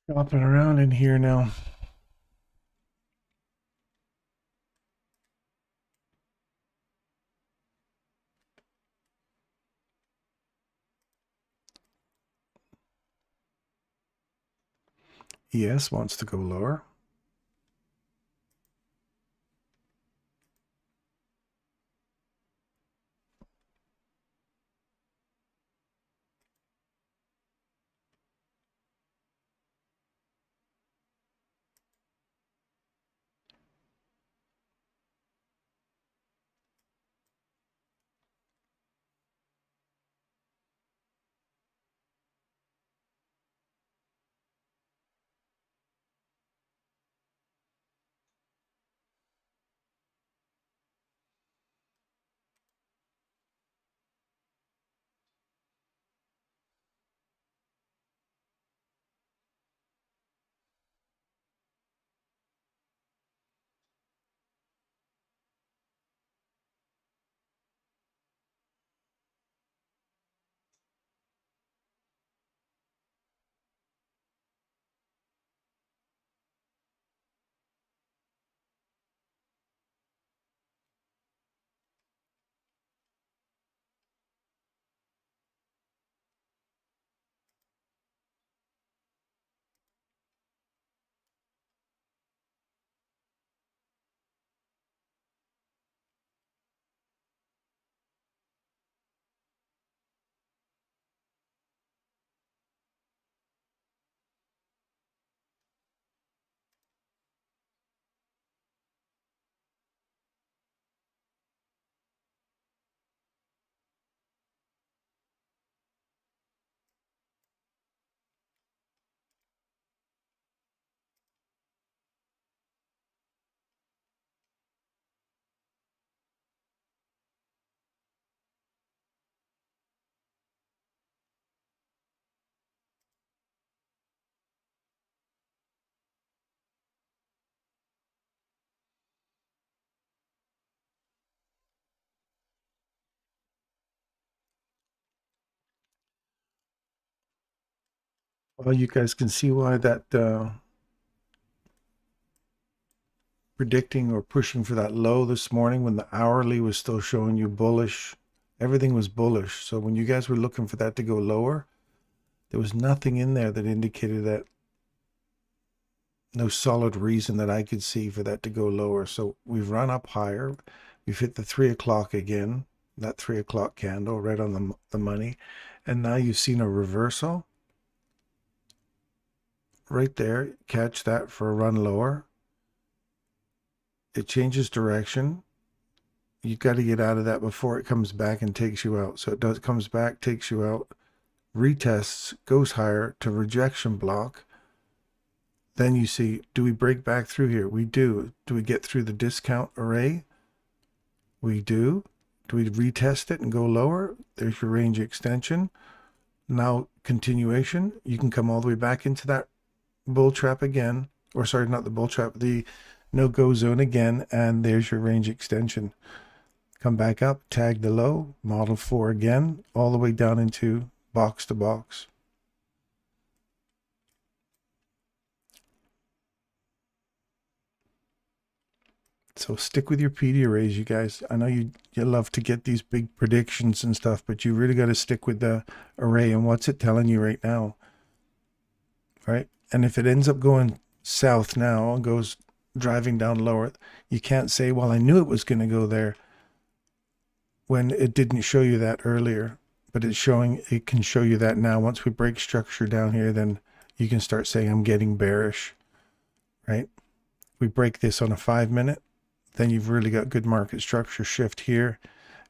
Chopping around in here now. ES wants to go lower. Well, you guys can see why that predicting or pushing for that low this morning when the hourly was still showing you bullish. Everything was bullish. So when you guys were looking for that to go lower, there was nothing in there that indicated that, no solid reason that I could see for that to go lower. So we've run up higher. We've hit the 3 o'clock again, that 3 o'clock candle right on the money. And now you've seen a reversal right there. Catch that for a run lower. It changes direction. You got to get out of that before it comes back and takes you out. So it comes back, takes you out, retests, goes higher to rejection block. Then you see, do we break back through here? We do. Do we get through the discount array? We do. Do we retest it and go lower? There's your range extension. Now continuation. You can come all the way back into that bull trap again. Or sorry, not the bull trap, the no-go zone again. And there's your range extension. Come back up, tag the low, model 4 again, all the way down into box to box. So stick with your PD arrays, you guys. I know you love to get these big predictions and stuff, but you really got to stick with the array and what's it telling you right now, right? And if it ends up going south now and goes driving down lower, you can't say, well, I knew it was going to go there when it didn't show you that earlier, but it can show you that now. Once we break structure down here, then you can start saying, I'm getting bearish, right? We break this on a 5-minute. Then you've really got good market structure shift here.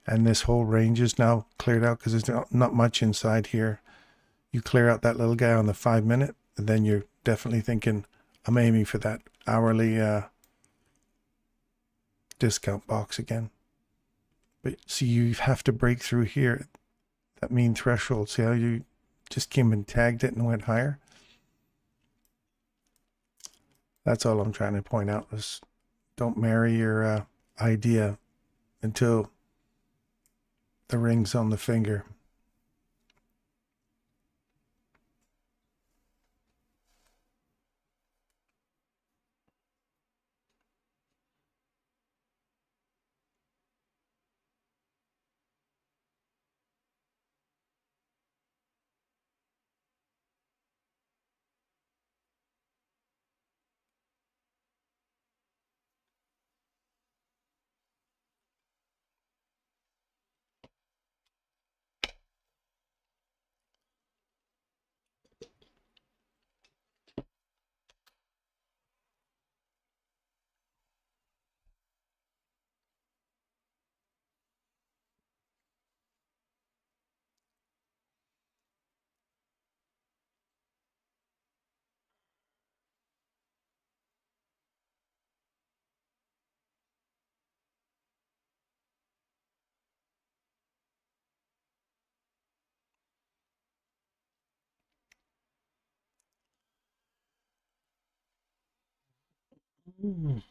And this whole range is now cleared out because there's not much inside here. You clear out that little guy on the 5-minute, and then you're definitely thinking, I'm aiming for that hourly discount box again. But see, you have to break through here, that mean threshold. See how you just came and tagged it and went higher? That's all I'm trying to point out is don't marry your idea until the ring's on the finger. Mm.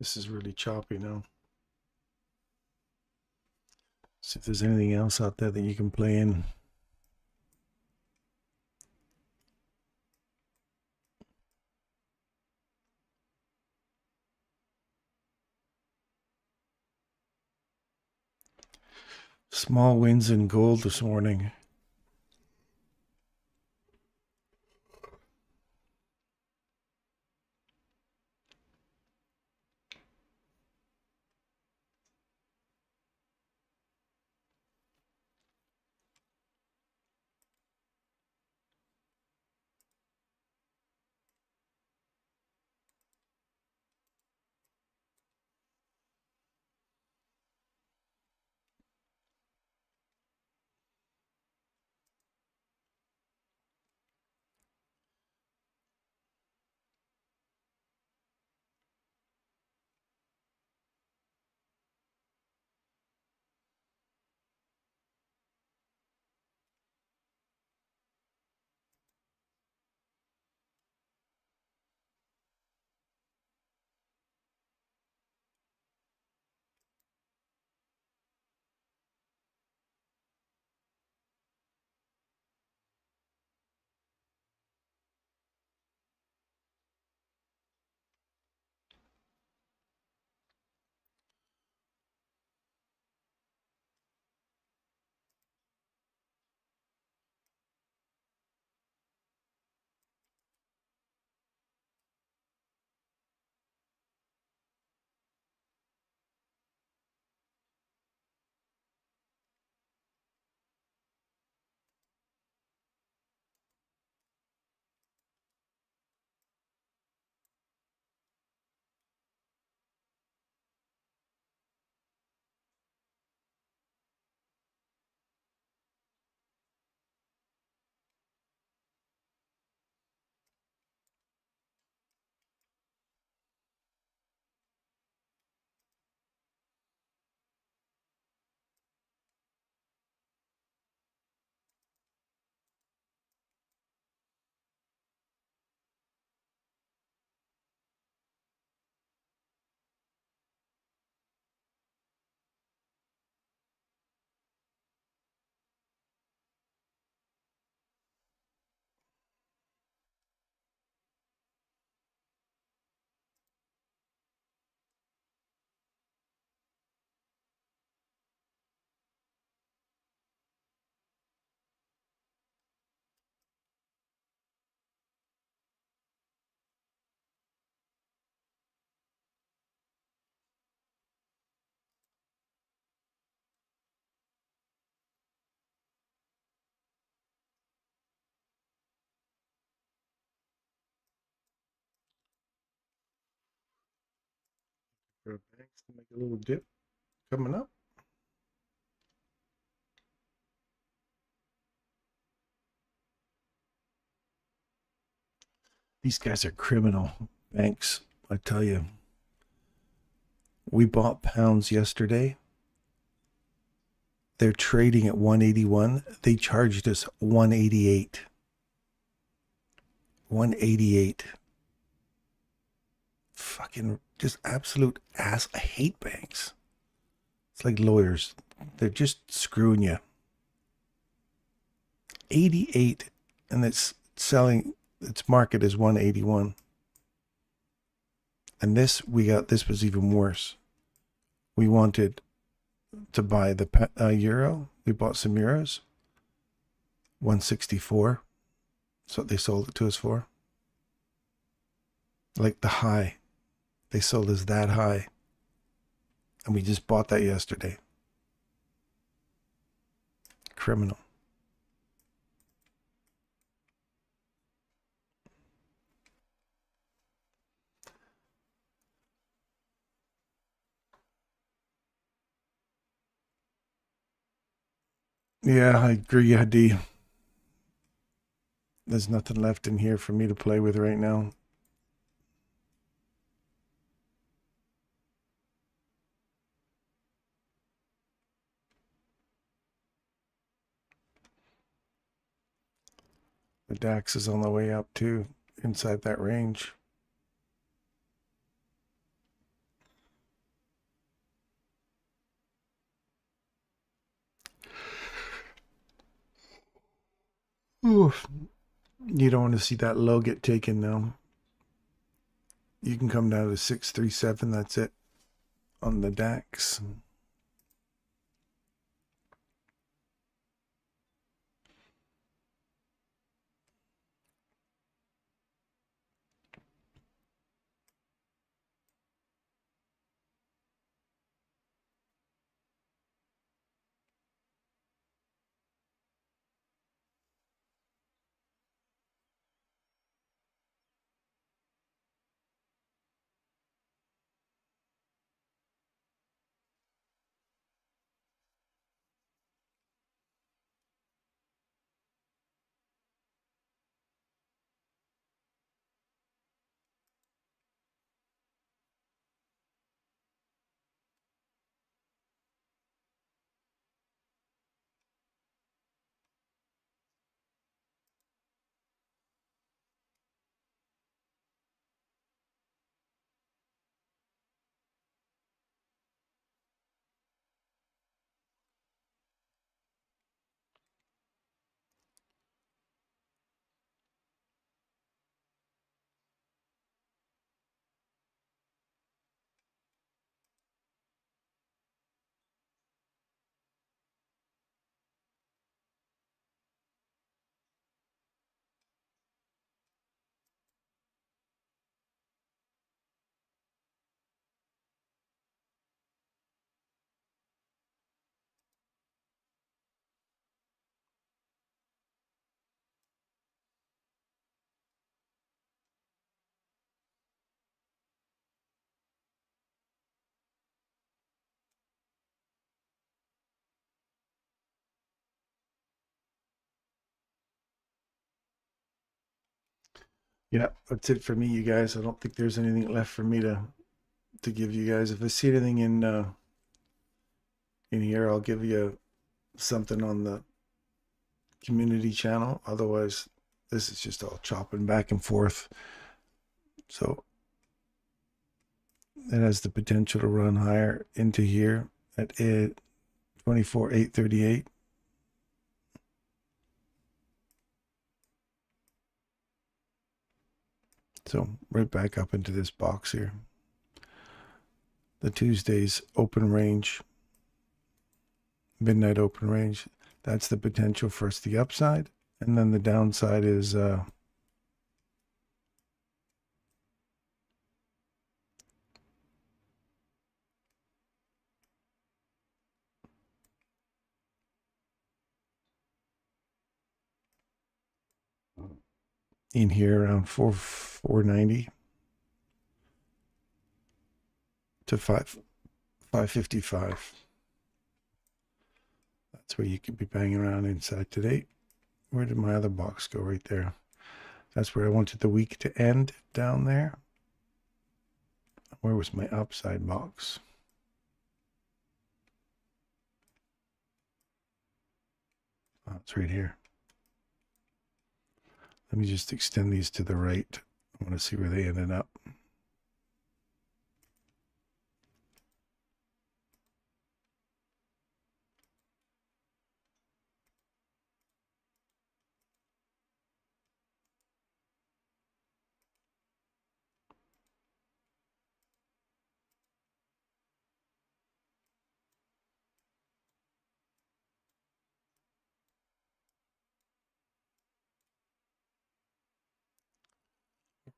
This is really choppy now. See if there's anything else out there that you can play in. Small wins in gold this morning. For banks to make a little dip coming up. These guys are criminal banks, I tell you. We bought pounds yesterday. They're trading at 181. They charged us 188. 188. Fucking just absolute ass. I hate banks. It's like lawyers. They're just screwing you. 88, and it's selling, its market is 181. And this was even worse. We wanted to buy the euro. We bought some euros. 164. That's what they sold it to us for. Like the high. They sold us that high. And we just bought that yesterday. Criminal. Yeah, I agree, Hadi. There's nothing left in here for me to play with right now. The DAX is on the way up too, inside that range. Oof. You don't want to see that low get taken now. You can come down to 637. That's it on the DAX. Yeah, that's it for me, you guys. I don't think there's anything left for me to give you guys. If I see anything in here, I'll give you something on the community channel. Otherwise, this is just all chopping back and forth. So it has the potential to run higher into here at 24,838. So right back up into this box here. The Tuesday's open range, midnight open range, that's the potential for us the upside. And then the downside is in here around 490 to 555. That's where you could be banging around inside today. Where did my other box go? Right there. That's where I wanted the week to end, down there. Where was my upside box? Oh, it's right here. Let me just extend these to the right. I want to see where they ended up.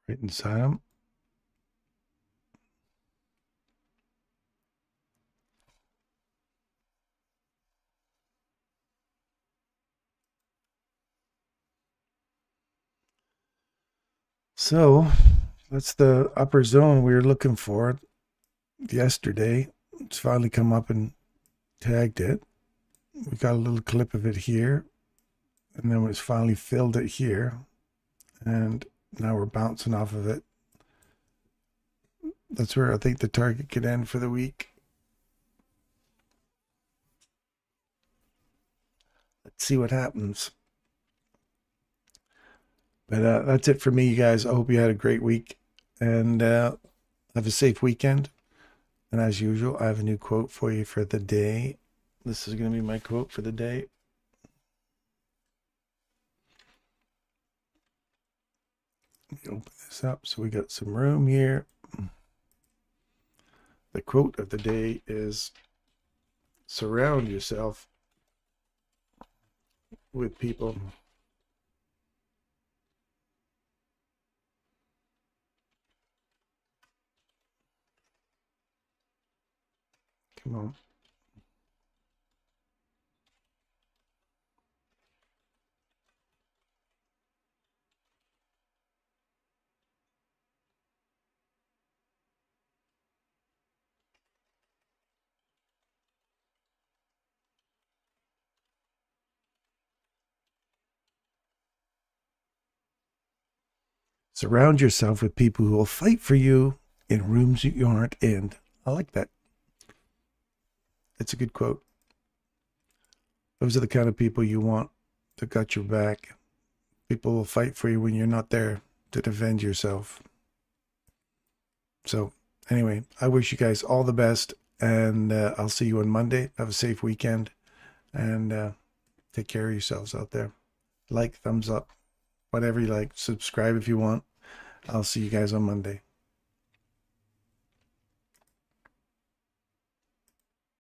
Right inside them. So that's the upper zone we were looking for yesterday. It's finally come up and tagged it. We got a little clip of it here, and then it's finally filled it here, and now we're bouncing off of it. That's where I think the target could end for the week. Let's see what happens. But that's it for me, you guys. I hope you had a great week, and have a safe weekend. And as usual, I have a new quote for you for the day. This is going to be my quote for the day. Open this up so we got some room here. The quote of the day is, surround yourself with people come on. Surround yourself with people who will fight for you in rooms you aren't in. I like that. It's a good quote. Those are the kind of people you want that got your back. People will fight for you when you're not there to defend yourself. So anyway, I wish you guys all the best, and I'll see you on Monday. Have a safe weekend, and take care of yourselves out there. Like, thumbs up, whatever you like. Subscribe if you want. I'll see you guys on Monday.